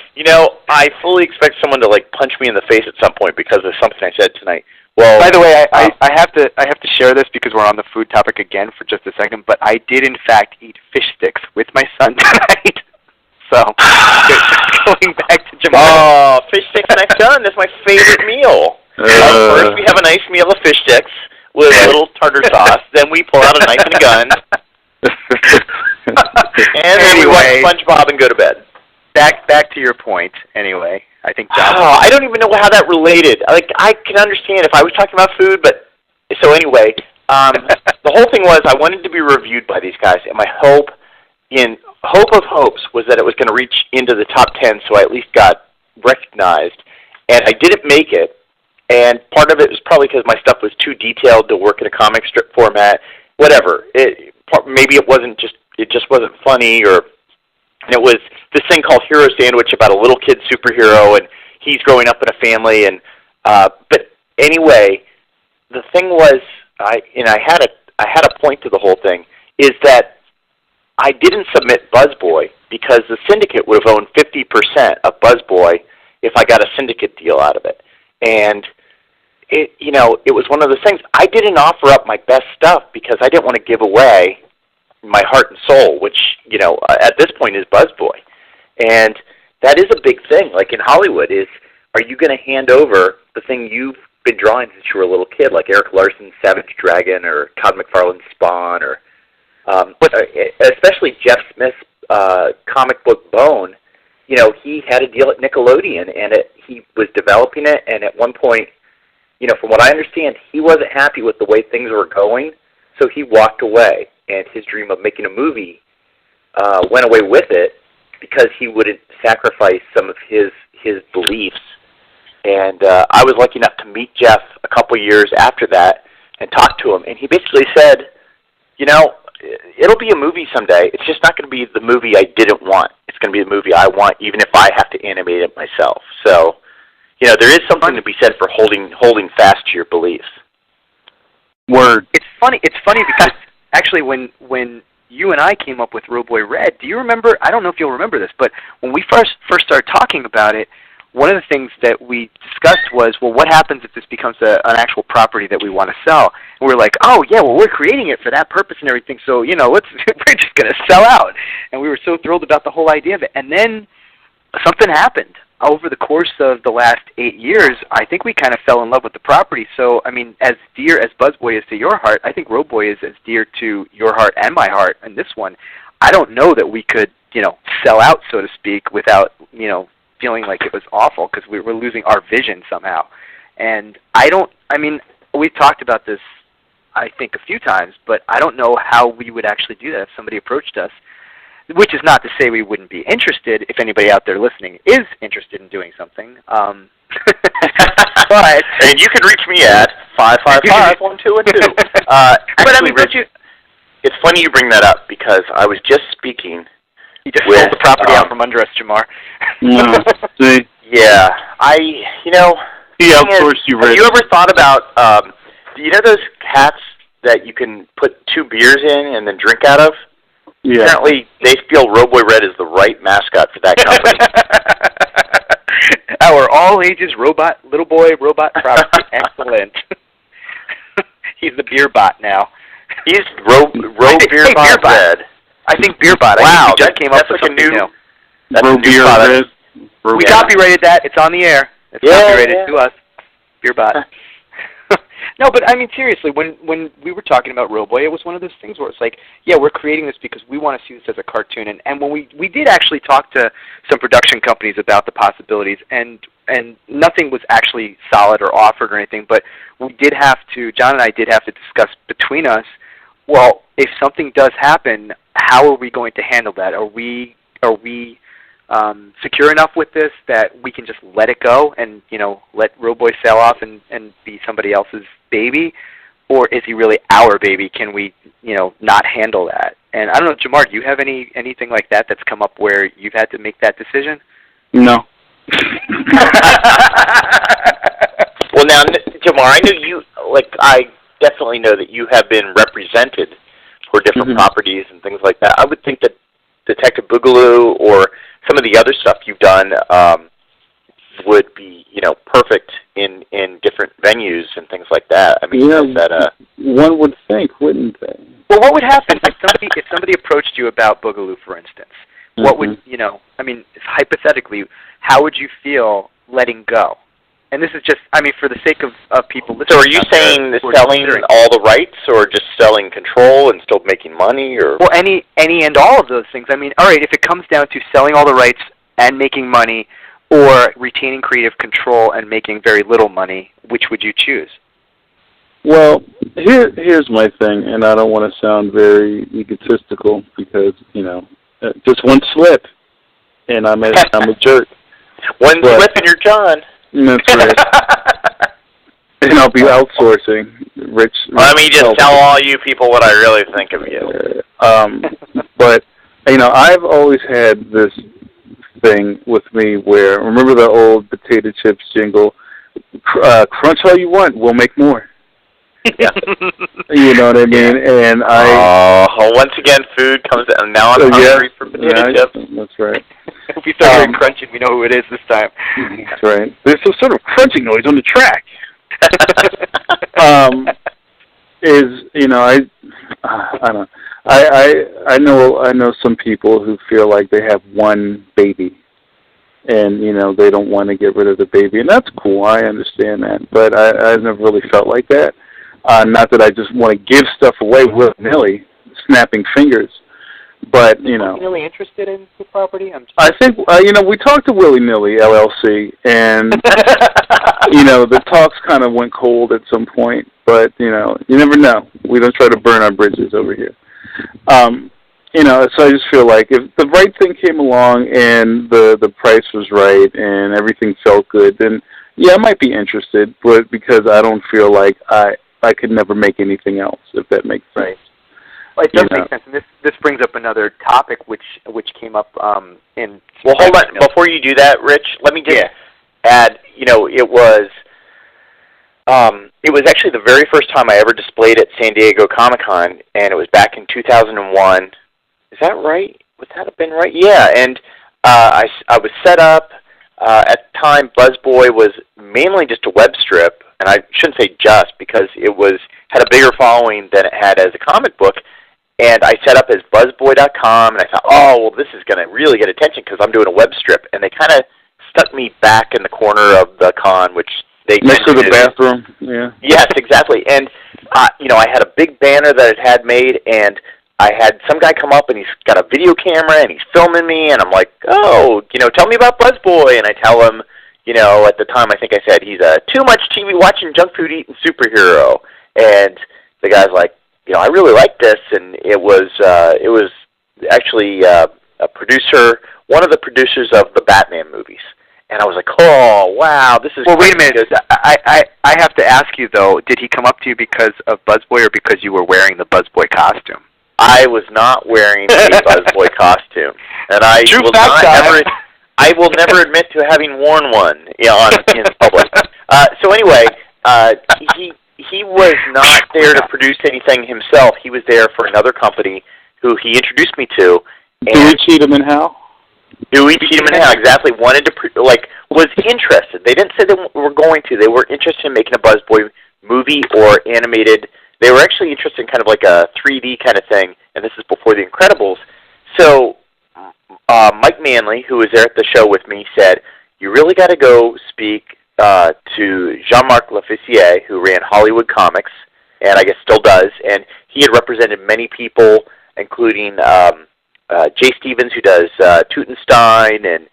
I fully expect someone to punch me in the face at some point because of something I said tonight. Well, by the way, I have to share this because we're on the food topic again for just a second. But I did in fact eat fish sticks with my son tonight. So going back to Jamar. Oh, fish sticks and I've done. That's my favorite meal. First, we have a nice meal of fish sticks with a little tartar sauce. Then we pull out a knife and a gun. And then we watch SpongeBob and go to bed. Back to your point. Anyway, I think John. I don't even know how that related. I can understand if I was talking about food, but so anyway, the whole thing was I wanted to be reviewed by these guys, and my hope of hopes was that it was going to reach into the top 10, so I at least got recognized. And I didn't make it, and part of it was probably because my stuff was too detailed to work in a comic strip format. Whatever. Maybe it just wasn't funny, and it was this thing called Hero Sandwich about a little kid superhero, and he's growing up in a family. And but anyway, the thing was, I had a point to the whole thing, is that I didn't submit Buzzboy because the syndicate would have owned 50% of Buzzboy if I got a syndicate deal out of it. And it was one of those things. I didn't offer up my best stuff because I didn't want to give away my heart and soul, which, at this point is Buzzboy. And that is a big thing, in Hollywood, is are you going to hand over the thing you've been drawing since you were a little kid, like Eric Larson's Savage Dragon or Todd McFarlane's Spawn, or especially Jeff Smith's comic book Bone. He had a deal at Nickelodeon, and he was developing it, and at one point, from what I understand, he wasn't happy with the way things were going, so he walked away, and his dream of making a movie went away with it because he wouldn't sacrifice some of his beliefs. And I was lucky enough to meet Jeff a couple years after that and talk to him, and he basically said, it'll be a movie someday. It's just not going to be the movie I didn't want. It's going to be the movie I want, even if I have to animate it myself. So, there is something to be said for holding fast to your beliefs. Word. It's funny because actually when you and I came up with Roboy Red, do you remember? I don't know if you'll remember this, but when we first started talking about it, one of the things that we discussed was, well, what happens if this becomes an actual property that we want to sell? And we were like, oh, yeah, well, we're creating it for that purpose and everything, so, we're just going to sell out. And we were so thrilled about the whole idea of it. And then something happened. Over the course of the last 8 years, I think we kind of fell in love with the property. So, as dear as Buzzboy is to your heart, I think Roboy is as dear to your heart and my heart in this one. I don't know that we could, sell out, so to speak, without, feeling like it was awful because we were losing our vision somehow. And we've talked about this, I think, a few times, but I don't know how we would actually do that if somebody approached us, which is not to say we wouldn't be interested if anybody out there listening is interested in doing something. But and you can reach me at 555-1212. But it's funny you bring that up because I was just speaking. You just sold the property out from under us, Jamar. See? Yeah, he outsourced you. Have you ever thought about? Those hats that you can put 2 beers in and then drink out of? Yeah. Apparently, they feel Roboy Red is the right mascot for that company. Our all-ages little boy robot property. Excellent. He's the beer bot now. He's Beer Bot Red. I think Beer Bot. Wow, that came up with something new. That's a new product. We copyrighted that. It's on the air. It's copyrighted to us. Beer Bot. No, but I mean seriously, when we were talking about Roboy, it was one of those things where it's like, yeah, we're creating this because we want to see this as a cartoon, and when we did actually talk to some production companies about the possibilities, and nothing was actually solid or offered or anything, but we did have to, John and I did have to discuss between us, well, if something does happen, how are we going to handle that? Are we secure enough with this that we can just let it go and, let Roboy sail off and be somebody else's baby? Or is he really our baby? Can we, not handle that? And I don't know, Jamar, do you have anything like that that's come up where you've had to make that decision? No. Well, now, Jamar, I know you, I definitely know that you have been represented for different properties and things like that. I would think that Detective Boogaloo or some of the other stuff you've done would be, perfect in different venues and things like that. I mean, one would think, wouldn't they? Well, what would happen if somebody approached you about Boogaloo, for instance? What would, hypothetically, how would you feel letting go? And this is just, for the sake of people listening. So are you saying selling all the rights or just selling control and still making money? Or Well, any and all of those things. All right, if it comes down to selling all the rights and making money or retaining creative control and making very little money, which would you choose? Well, here's my thing, and I don't want to sound very egotistical because, just one slip, and I'm a jerk. One slip and you're John. That's right. And I'll be outsourcing. Rich Let me just tell all you people what I really think of you. But, I've always had this thing with me where, remember the old potato chips jingle, crunch all you want, we'll make more. Yeah. You know what I mean? And once again, food comes out, and now I'm hungry for potato chips. That's right. If we start hearing crunching, we know who it is this time. That's right. There's some sort of crunching noise on the track. I don't. I know some people who feel like they have one baby, and they don't want to get rid of the baby, and that's cool. I understand that, but I've never really felt like that. Not that I just want to give stuff away willy-nilly, snapping fingers, but Are you really interested in the property? I think we talked to Willy Nilly LLC, and the talks kind of went cold at some point, but you never know. We don't try to burn our bridges over here. So I just feel like if the right thing came along and the price was right and everything felt good, then yeah, I might be interested, but because I don't feel like I could never make anything else, if that makes sense. Right. Well, it does make sense, and this brings up another topic which came up in. Well, hold on. Before you do that, Rich, let me just add. It was actually the very first time I ever displayed at San Diego Comic-Con, and it was back in 2001. Is that right? Would that have been right? Yeah, and I was set up. At the time, BuzzBoy was mainly just a web strip, and I shouldn't say just because it had a bigger following than it had as a comic book. And I set up as BuzzBoy.com, and I thought, oh, well, this is going to really get attention because I'm doing a web strip. And they kind of stuck me back in the corner of the con, which they next to the bathroom. Yeah. Yes, exactly. And I had a big banner that it had made, and I had some guy come up, and he's got a video camera, and he's filming me, and I'm like, oh, tell me about BuzzBoy. And I tell him, at the time I think I said he's a too much TV watching, junk food eating superhero. And the guy's like, I really like this, and it was actually a producer, one of the producers of the Batman movies. And I was like, oh, wow, this is... Well, wait a minute. I have to ask you, though, did he come up to you because of BuzzBoy or because you were wearing the BuzzBoy costume? I was not wearing a BuzzBoy costume. And I will never admit to having worn one in public. So anyway, he was not there to produce anything himself. He was there for another company who he introduced me to. Dewey Cheatham and Hal? Dewey Cheatham and Hal, exactly. Wanted to, was interested. They didn't say they were going to. They were interested in making a BuzzBoy movie or animated. They were actually interested in kind of like a 3D kind of thing, and this is before The Incredibles. So Mike Manley, who was there at the show with me, said, you really got to go speak to Jean-Marc Lofficier, who ran Hollywood Comics, and I guess still does, and he had represented many people, including Jay Stevens, who does Teutonstein and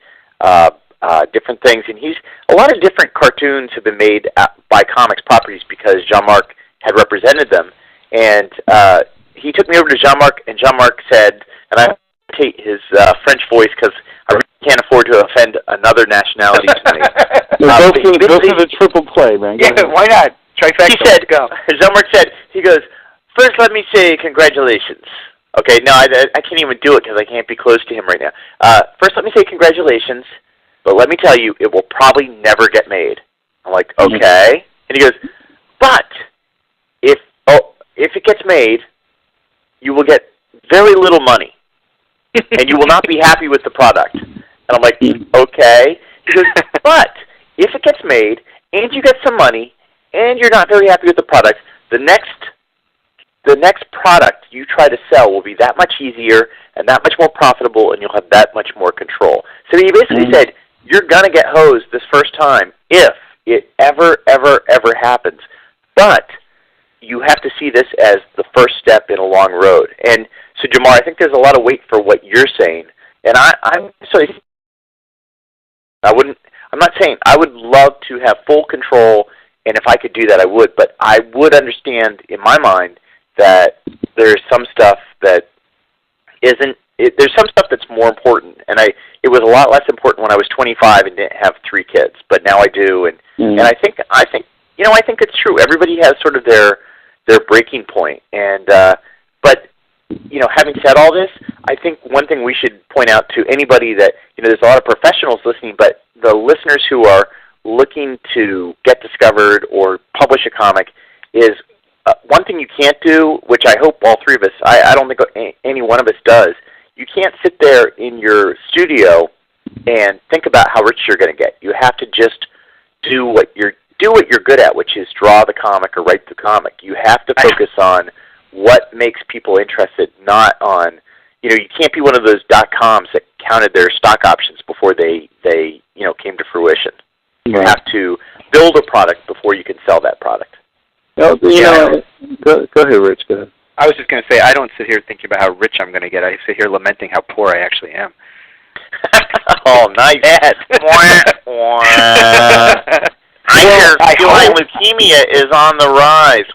different things, and a lot of different cartoons have been made by comics properties because Jean-Marc had represented them, and he took me over to Jean-Marc, and Jean-Marc said, and I imitate his French voice because I really can't afford to offend another nationality tonight. Go for the triple play, man. Yeah, why not? Trifecta. He said, go. Jean-Marc said, he goes, first let me say congratulations. Okay, no, I can't even do it because I can't be close to him right now. First let me say congratulations, but let me tell you, it will probably never get made. I'm like, okay. And he goes, but if it gets made, you will get very little money, and you will not be happy with the product. And I'm like, okay. He goes, but if it gets made, and you get some money, and you're not very happy with the product, the next product you try to sell will be that much easier and that much more profitable, and you'll have that much more control. So he basically said, you're going to get hosed this first time if it ever happens. But you have to see this as the first step in a long road. And so, Jamar, I think there's a lot of weight for what you're saying. And I'm not saying I would love to have full control, and if I could do that, I would. But I would understand in my mind that there's some stuff that isn't. There's some stuff that's more important, and it was a lot less important when I was 25 and didn't have 3 kids, but now I do, and I think it's true. Everybody has sort of their breaking point, and but having said all this, I think one thing we should point out to anybody that there's a lot of professionals listening, but the listeners who are looking to get discovered or publish a comic is one thing you can't do, which I hope all 3 of us, I don't think any one of us does. You can't sit there in your studio and think about how rich you're going to get. You have to just do what you're good at, which is draw the comic or write the comic. You have to focus on what makes people interested, not on, you can't be one of those .coms that counted their stock options before they came to fruition. You have to build a product before you can sell that product. Go ahead, Rich. Go ahead. I was just going to say, I don't sit here thinking about how rich I'm going to get. I sit here lamenting how poor I actually am. Oh, nice. I feel like leukemia is on the rise.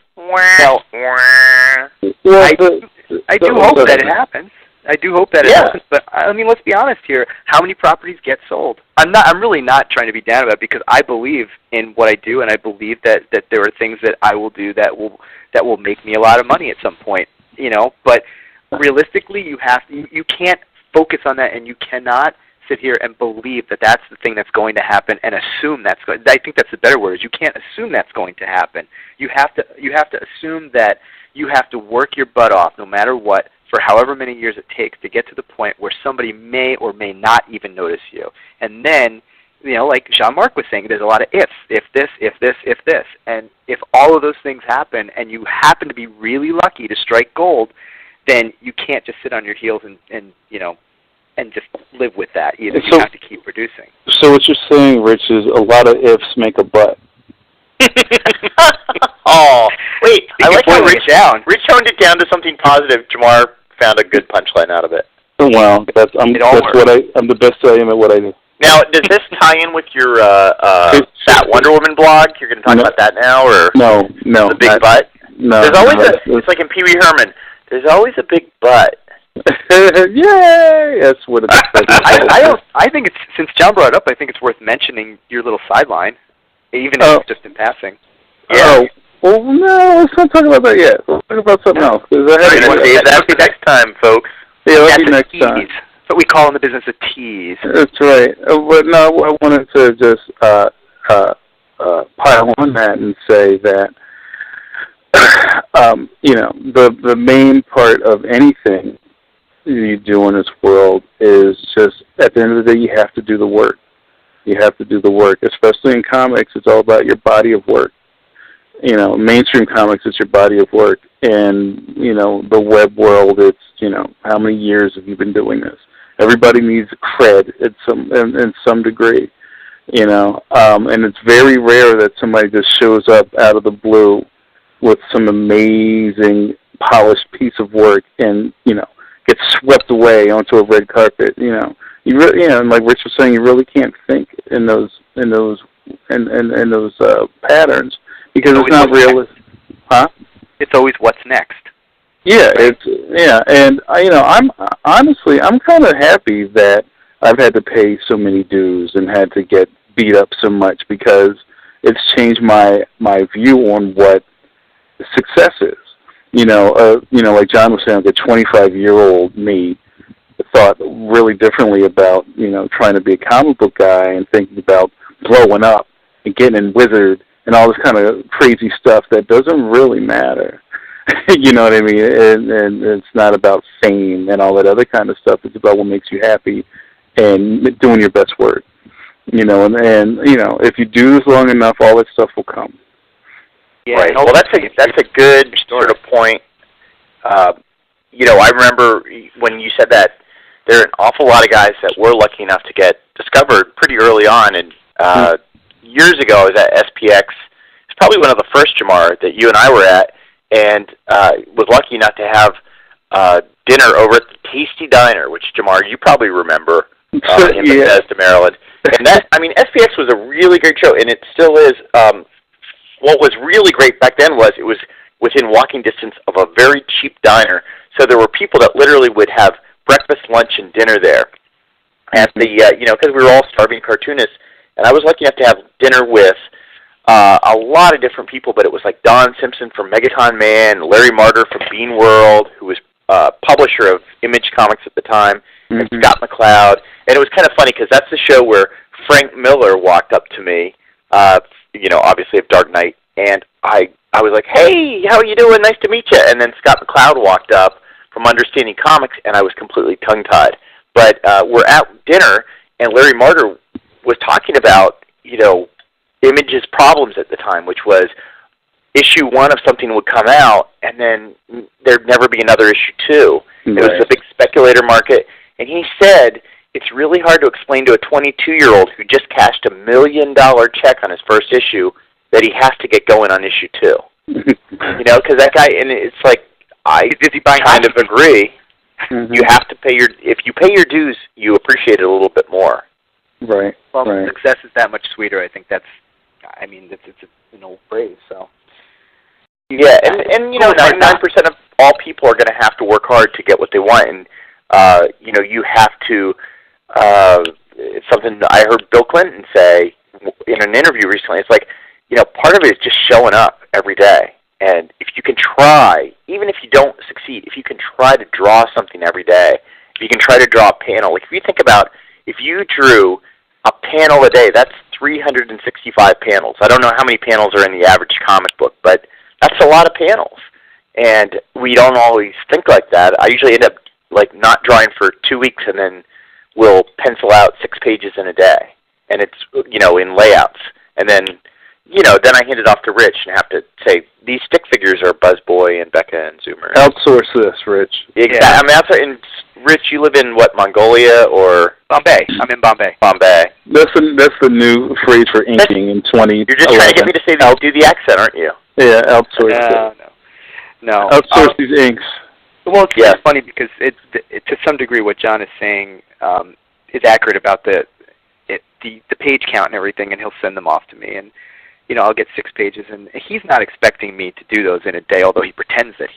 I do hope that it happens. I do hope that it happens. But I mean, let's be honest here. How many properties get sold? I'm really not trying to be down about it because I believe in what I do, and I believe that there are things that I will do that will make me a lot of money at some point. But realistically, you can't focus on that, and you cannot sit here and believe that that's the thing that's going to happen and assume that's going. I think that's the better word. Is you can't assume that's going to happen. You have to assume that you have to work your butt off no matter what for however many years it takes to get to the point where somebody may or may not even notice you. And then, like Jean-Marc was saying, there's a lot of ifs. If this, if this, if this. And if all of those things happen and you happen to be really lucky to strike gold, then you can't just sit on your heels and just live with that either. You have to keep producing. So what you're saying, Rich, is a lot of ifs make a but. Oh, wait! I like how Rich toned it down to something positive. Jamar found a good punchline out of it. Well, I'm the best I am at what I do. Now, does this tie in with your Fat Wonder Woman blog? You're going to talk about that now, or no, the big butt? No, there's always it's like in Pee Wee Herman. There's always a big butt. Yay! That's what it is. I think it's, since John brought it up, I think it's worth mentioning your little sideline, even if it's just in passing. Yeah. Well, no, let's not talk about that yet. Let's talk about something else. That'll be next time, folks. Yeah, that'll be next time. That's what we call in the business a tease. That's right. But no, I wanted to just pile on that and say that the main part of anything you do in this world is just, at the end of the day, you have to do the work. You have to do the work. Especially in comics, it's all about your body of work. Mainstream comics, it's your body of work. And, the web world, it's, how many years have you been doing this? Everybody needs cred in some degree. And it's very rare that somebody just shows up out of the blue with some amazing polished piece of work and, gets swept away onto a red carpet. You really, and like Rich was saying, you really can't think in those patterns because it's not realistic. Huh? It's always what's next. Yeah, and I'm kind of happy that I've had to pay so many dues and had to get beat up so much because it's changed my view on what success is. Like John was saying, the 25-year-old me thought really differently about trying to be a comic book guy and thinking about blowing up and getting in Wizard and all this kind of crazy stuff that doesn't really matter. You know what I mean? And it's not about fame and all that other kind of stuff. It's about what makes you happy and doing your best work. And if you do this long enough, all that stuff will come. Yeah, right. Well, that's a good sort of point. I remember when you said that there are an awful lot of guys that were lucky enough to get discovered pretty early on. And years ago, I was at SPX. It's probably one of the first, Jamar, that you and I were at, and was lucky enough to have dinner over at the Tasty Diner, which, Jamar, you probably remember in Bethesda, Maryland. And SPX was a really great show, and it still is. What was really great back then was it was within walking distance of a very cheap diner. So there were people that literally would have breakfast, lunch, and dinner there. At the, because we were all starving cartoonists. And I was lucky enough to have dinner with a lot of different people, but it was like Don Simpson from Megaton Man, Larry Marder from Bean World, who was publisher of Image Comics at the time, and Scott McCloud. And it was kind of funny because that's the show where Frank Miller walked up to me, obviously of Dark Knight, and I was like, "Hey, how are you doing? Nice to meet you." And then Scott McCloud walked up from Understanding Comics, and I was completely tongue-tied. But we're at dinner, and Larry Marder was talking about, Image's problems at the time, which was issue 1 of something would come out, and then there'd never be another issue 2. Right. It was a big speculator market, and he said it's really hard to explain to a 22-year-old who just cashed $1 million check on his first issue that he has to get going on issue 2. Because that guy, and it's like, I kind of agree. You have to pay if you pay your dues, you appreciate it a little bit more. Right. Well, right. Success is that much sweeter. I think it's an old phrase. So. Yeah, and 99% of all people are going to have to work hard to get what they want, and you have to. It's something that I heard Bill Clinton say in an interview recently. It's like, part of it is just showing up every day. And if you can try, even if you don't succeed, if you can try to draw something every day, if you can try to draw a panel, like if you think about, if you drew a panel a day, that's 365 panels. I don't know how many panels are in the average comic book, but that's a lot of panels. And we don't always think like that. I usually end up not drawing for 2 weeks, and then we'll pencil out 6 pages in a day. And it's, in layouts. And then, then I hand it off to Rich and have to say, these stick figures are Buzzboy and Becca and Zoomer. Outsource this, Rich. Exactly. Yeah. Rich, you live in what, Mongolia or? Bombay. I'm in Bombay. Bombay. That's the new phrase for inking in 2011. You're just trying to get me to say do the accent, aren't you? Yeah, outsource it. No. Outsource these inks. Well, it's kind of funny because it to some degree what John is saying is accurate about the page count and everything, and he'll send them off to me, and I'll get 6 pages, and he's not expecting me to do those in a day, although he pretends that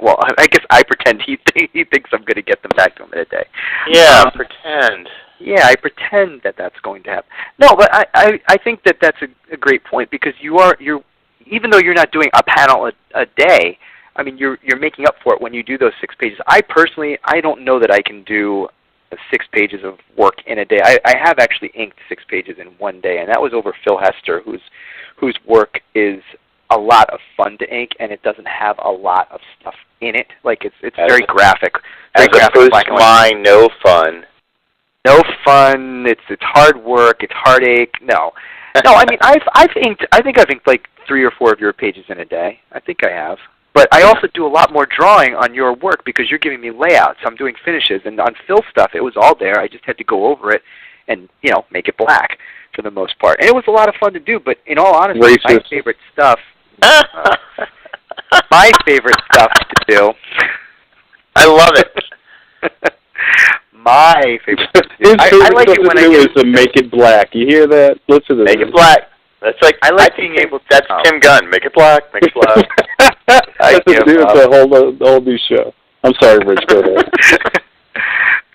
well, I guess I pretend he thinks I'm going to get them back to him in a day. Yeah, pretend. Yeah, I pretend that that's going to happen. No, but I think that that's a great point, because you're even though you're not doing a panel a day, I mean, you're making up for it when you do those 6 pages. I personally, I don't know that I can do 6 pages of work in a day. I have actually inked 6 pages in one day, and that was over Phil Hester, whose work is a lot of fun to ink, and it doesn't have a lot of stuff in it. Like it's very graphic. As opposed to mine, no fun. No fun. It's hard work. It's heartache. No. I mean, I've inked. I think I've inked like 3 or 4 of your pages in a day. I think I have. But I also do a lot more drawing on your work because you're giving me layouts. I'm doing finishes, and on Phil's stuff, it was all there. I just had to go over it and make it black. for the most part. And it was a lot of fun to do, but in all honesty, my favorite stuff to do. I love it. My favorite stuff to do. His favorite I like stuff it when to do is to make it black. You hear that? Listen to Make this. it black. That's like I like being able to. That's Tim Gunn. Make it black. Make it black. It's a whole new show. I'm sorry, Rich. Go ahead.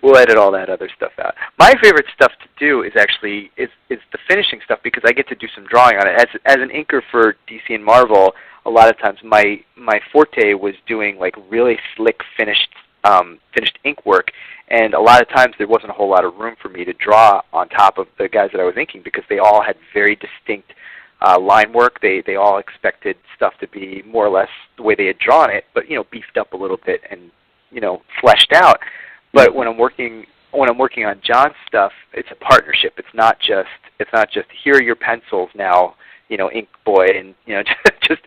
We'll edit all that other stuff out. My favorite stuff to do is actually is the finishing stuff because I get to do some drawing on it. As an inker for DC and Marvel, a lot of times my forte was doing like really slick finished ink work, and a lot of times there wasn't a whole lot of room for me to draw on top of the guys that I was inking because they all had very distinct line work. They all expected stuff to be more or less the way they had drawn it, but beefed up a little bit and fleshed out. But when I'm working on John's stuff, it's a partnership. It's not just here are your pencils now, Ink Boy, and just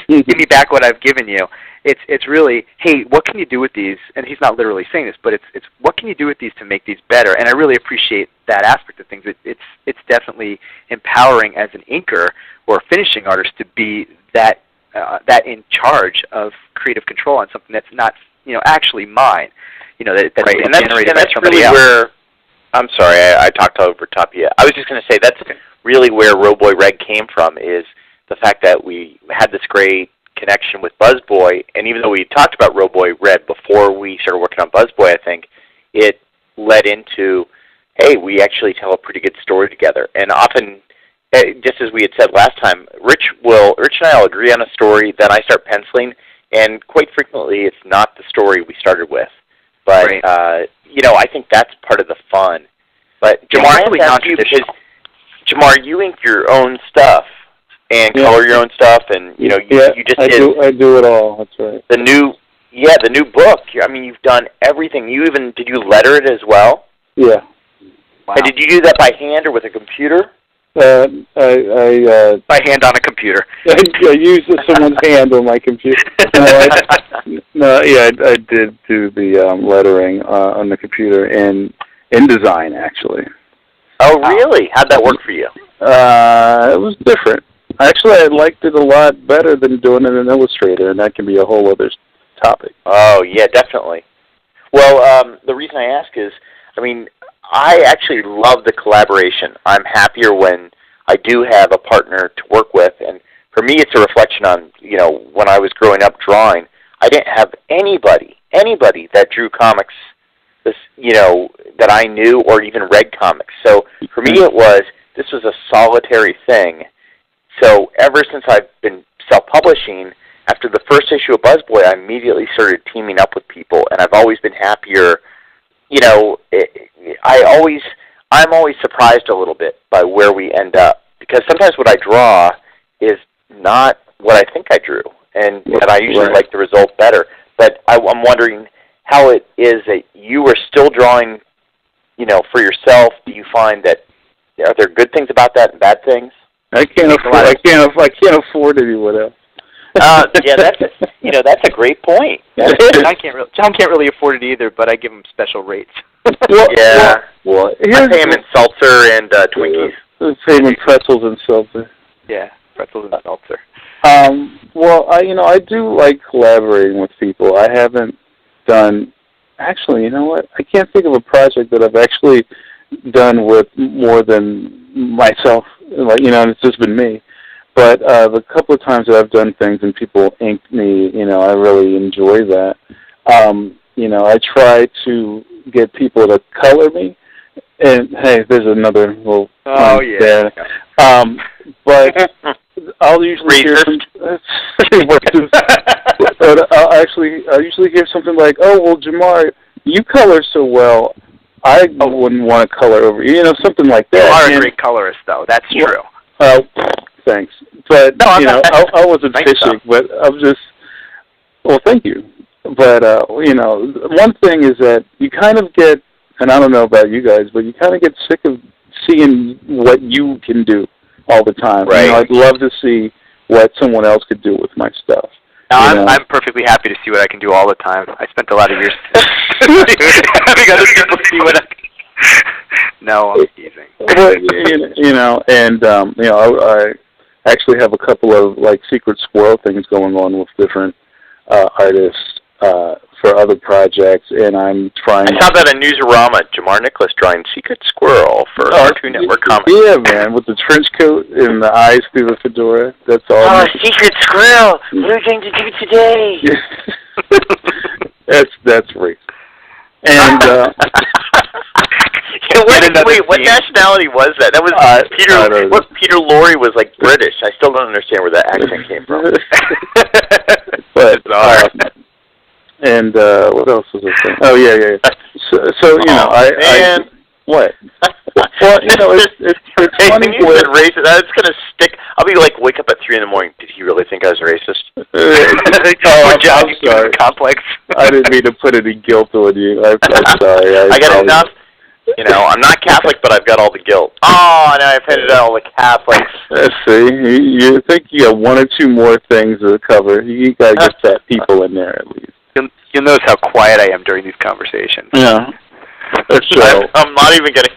give me back what I've given you. It's really, hey, what can you do with these? And he's not literally saying this, but it's what can you do with these to make these better? And I really appreciate that aspect of things. It's definitely empowering as an inker or a finishing artist to be that in charge of creative control on something that's not actually mine. That's right. And generated by that's somebody really else. where, I'm sorry, I talked over top of you. I was just going to say that's really where Roboy Red came from, is the fact that we had this great connection with Buzzboy, and even though we talked about Roboy Red before we started working on Buzzboy, I think, it led into, hey, we actually tell a pretty good story together. And often, just as we had said last time, Rich and I will agree on a story, then I start penciling, and quite frequently it's not the story we started with. But, right. I think that's part of the fun. But Jamar, I have to ask you, because Jamar, you ink your own stuff and color your own stuff, and you just did. I do it all. That's right. The new book. I mean, you've done everything. Did you letter it as well? Yeah. Wow. And did you do that by hand or with a computer? I by hand on a computer. I used someone's hand on my computer. I did do the lettering on the computer in InDesign, actually. Oh, really? How'd that work for you? It was different. Actually, I liked it a lot better than doing it in Illustrator, and that can be a whole other topic. Oh, yeah, definitely. Well, the reason I ask is, I actually love the collaboration. I'm happier when I do have a partner to work with, and for me it's a reflection on, when I was growing up drawing, I didn't have anybody that drew comics, that I knew or even read comics. So for me this was a solitary thing. So ever since I've been self-publishing, after the first issue of Buzzboy, I immediately started teaming up with people, and I've always been happier. I'm always surprised a little bit by where we end up, because sometimes what I draw is not what I think I drew, and I usually like the result better. But I'm wondering how it is that you are still drawing, for yourself. Do you find that are there good things about that and bad things? I can't afford anyone else. Yeah, that's a great point. John can't really afford it either, but I give him special rates. I pay him in seltzer and Twinkies. I pay him in pretzels and seltzer. Yeah, pretzels and seltzer. I do like collaborating with people. I haven't done. Actually, you know what? I can't think of a project that I've actually done with more than myself. It's just been me. But the couple of times that I've done things and people ink me, I really enjoy that. I try to get people to color me. And, hey, there's another little... Oh, yeah. But I'll usually hear I usually hear something like, oh, well, Jamar, you color so well, I wouldn't want to color over you. Something like that. You are a great colorist, though. That's true. Thanks. But, I wasn't fishing, but I'm just... Well, thank you. But, one thing is that you kind of get, and I don't know about you guys, but you kind of get sick of seeing what you can do all the time. Right. I'd love to see what someone else could do with my stuff. I'm perfectly happy to see what I can do all the time. I spent a lot of years having other people see what I can. No, I'm teasing. But, I actually have a couple of like secret squirrel things going on with different artists for other projects, and I'm trying. I saw that in Newsarama. Jamar Nicholas drawing Secret Squirrel for Cartoon Network Comics. Yeah, man, with the trench coat and the eyes through the fedora. That's all. Oh, Secret Squirrel! What are we going to do today? that's racist. And what nationality was that? That was Peter. What Peter Lorre was like British. I still don't understand where that accent came from. But and what else was I saying? Oh yeah. So what? Well, it's funny. When you said racist, that's gonna stick. I'll be like, wake up at 3 a.m. Did he really think I was racist? I'm sorry. Complex. I didn't mean to put any guilt on you. I'm sorry. I got enough. I'm not Catholic, but I've got all the guilt. Oh, and I've offended all the Catholics. Let's see. You think you have one or two more things to cover. You got to get that people in there at least. You'll notice how quiet I am during these conversations. Yeah. So, I'm not even gonna.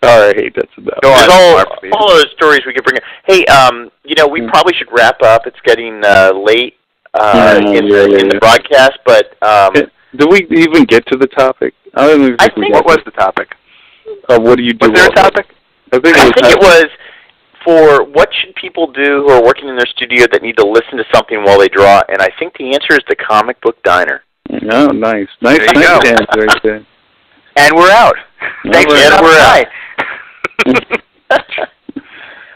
All right, that's enough. Go on. All those stories we could bring in. Hey, we probably should wrap up. It's getting late in the broadcast, but did we even get to the topic? I think what was the topic? What do you do? Was there a topic? I think it was for what should people do who are working in their studio that need to listen to something while they draw, and I think the answer is the Comic Book Diner. Oh, nice answer right there. And we're out. Thanks, and we're out.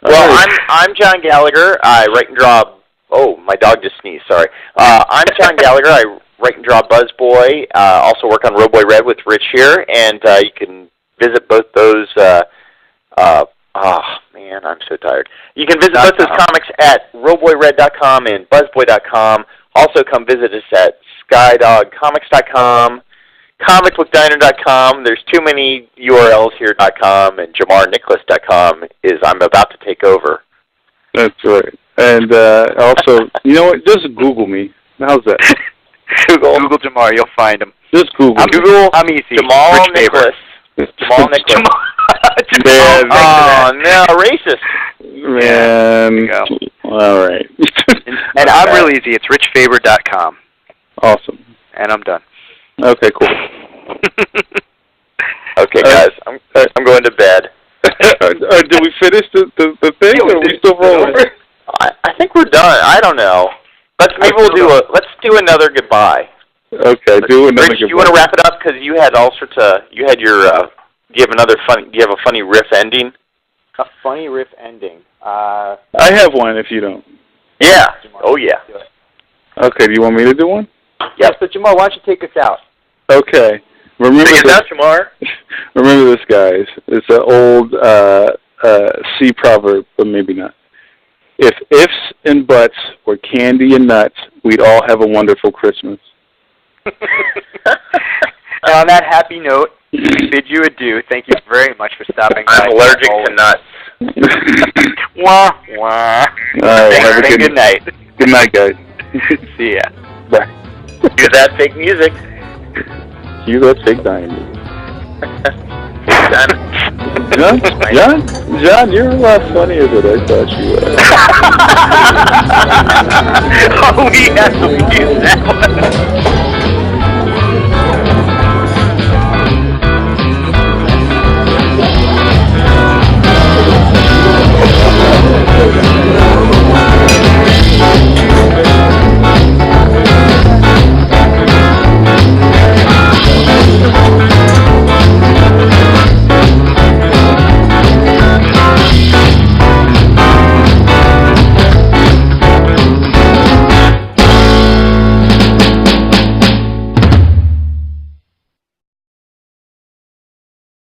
Well, I'm John Gallagher. I write and draw. Oh, my dog just sneezed. Sorry. I'm John Gallagher. I write and draw Buzzboy. Also work on Roboy Red with Rich here, and you can visit both those. Man, I'm so tired. You can visit both those comics at roboyred.com and buzzboy.com. Also, come visit us at skydogcomics.com, comicbookdiner.com. There's too many URLs here.com, and jamarnicholas.com is I'm about to take over. That's right. And also, you know what? Just Google me. How's that? Google Jamar. You'll find him. Just Google. I'm easy. Jamal Nicholas. Jamal Nicholas. Oh, no, racist. Man. All right. And I'm really easy. It's richfaber.com. Awesome. And I'm done. Okay, cool. Okay, guys, I'm going to bed. Did we finish the thing, or are we still rolling? I think we're done. I don't know. Let's do another goodbye. Okay, do another Rich, goodbye. you want to wrap it up because you had all sorts of. You had your. Do you have a funny riff ending? A funny riff ending. I have one if you don't. Yeah. Oh yeah. Okay. Do you want me to do one? Yes, but Jamar, why don't you take us out? Okay. Remember take us out, Jamar. Remember this, guys. It's an old sea proverb, but maybe not. If ifs and buts were candy and nuts, we'd all have a wonderful Christmas. And on that happy note, we bid you adieu. Thank you very much for stopping by. I'm allergic to nuts. Wah, wah. All right, have a good night. Good night, guys. See ya. Bye. Cue that fake music. Cue that fake dying music. John, you're a lot funnier than I thought you were. Oh, we have to use that one.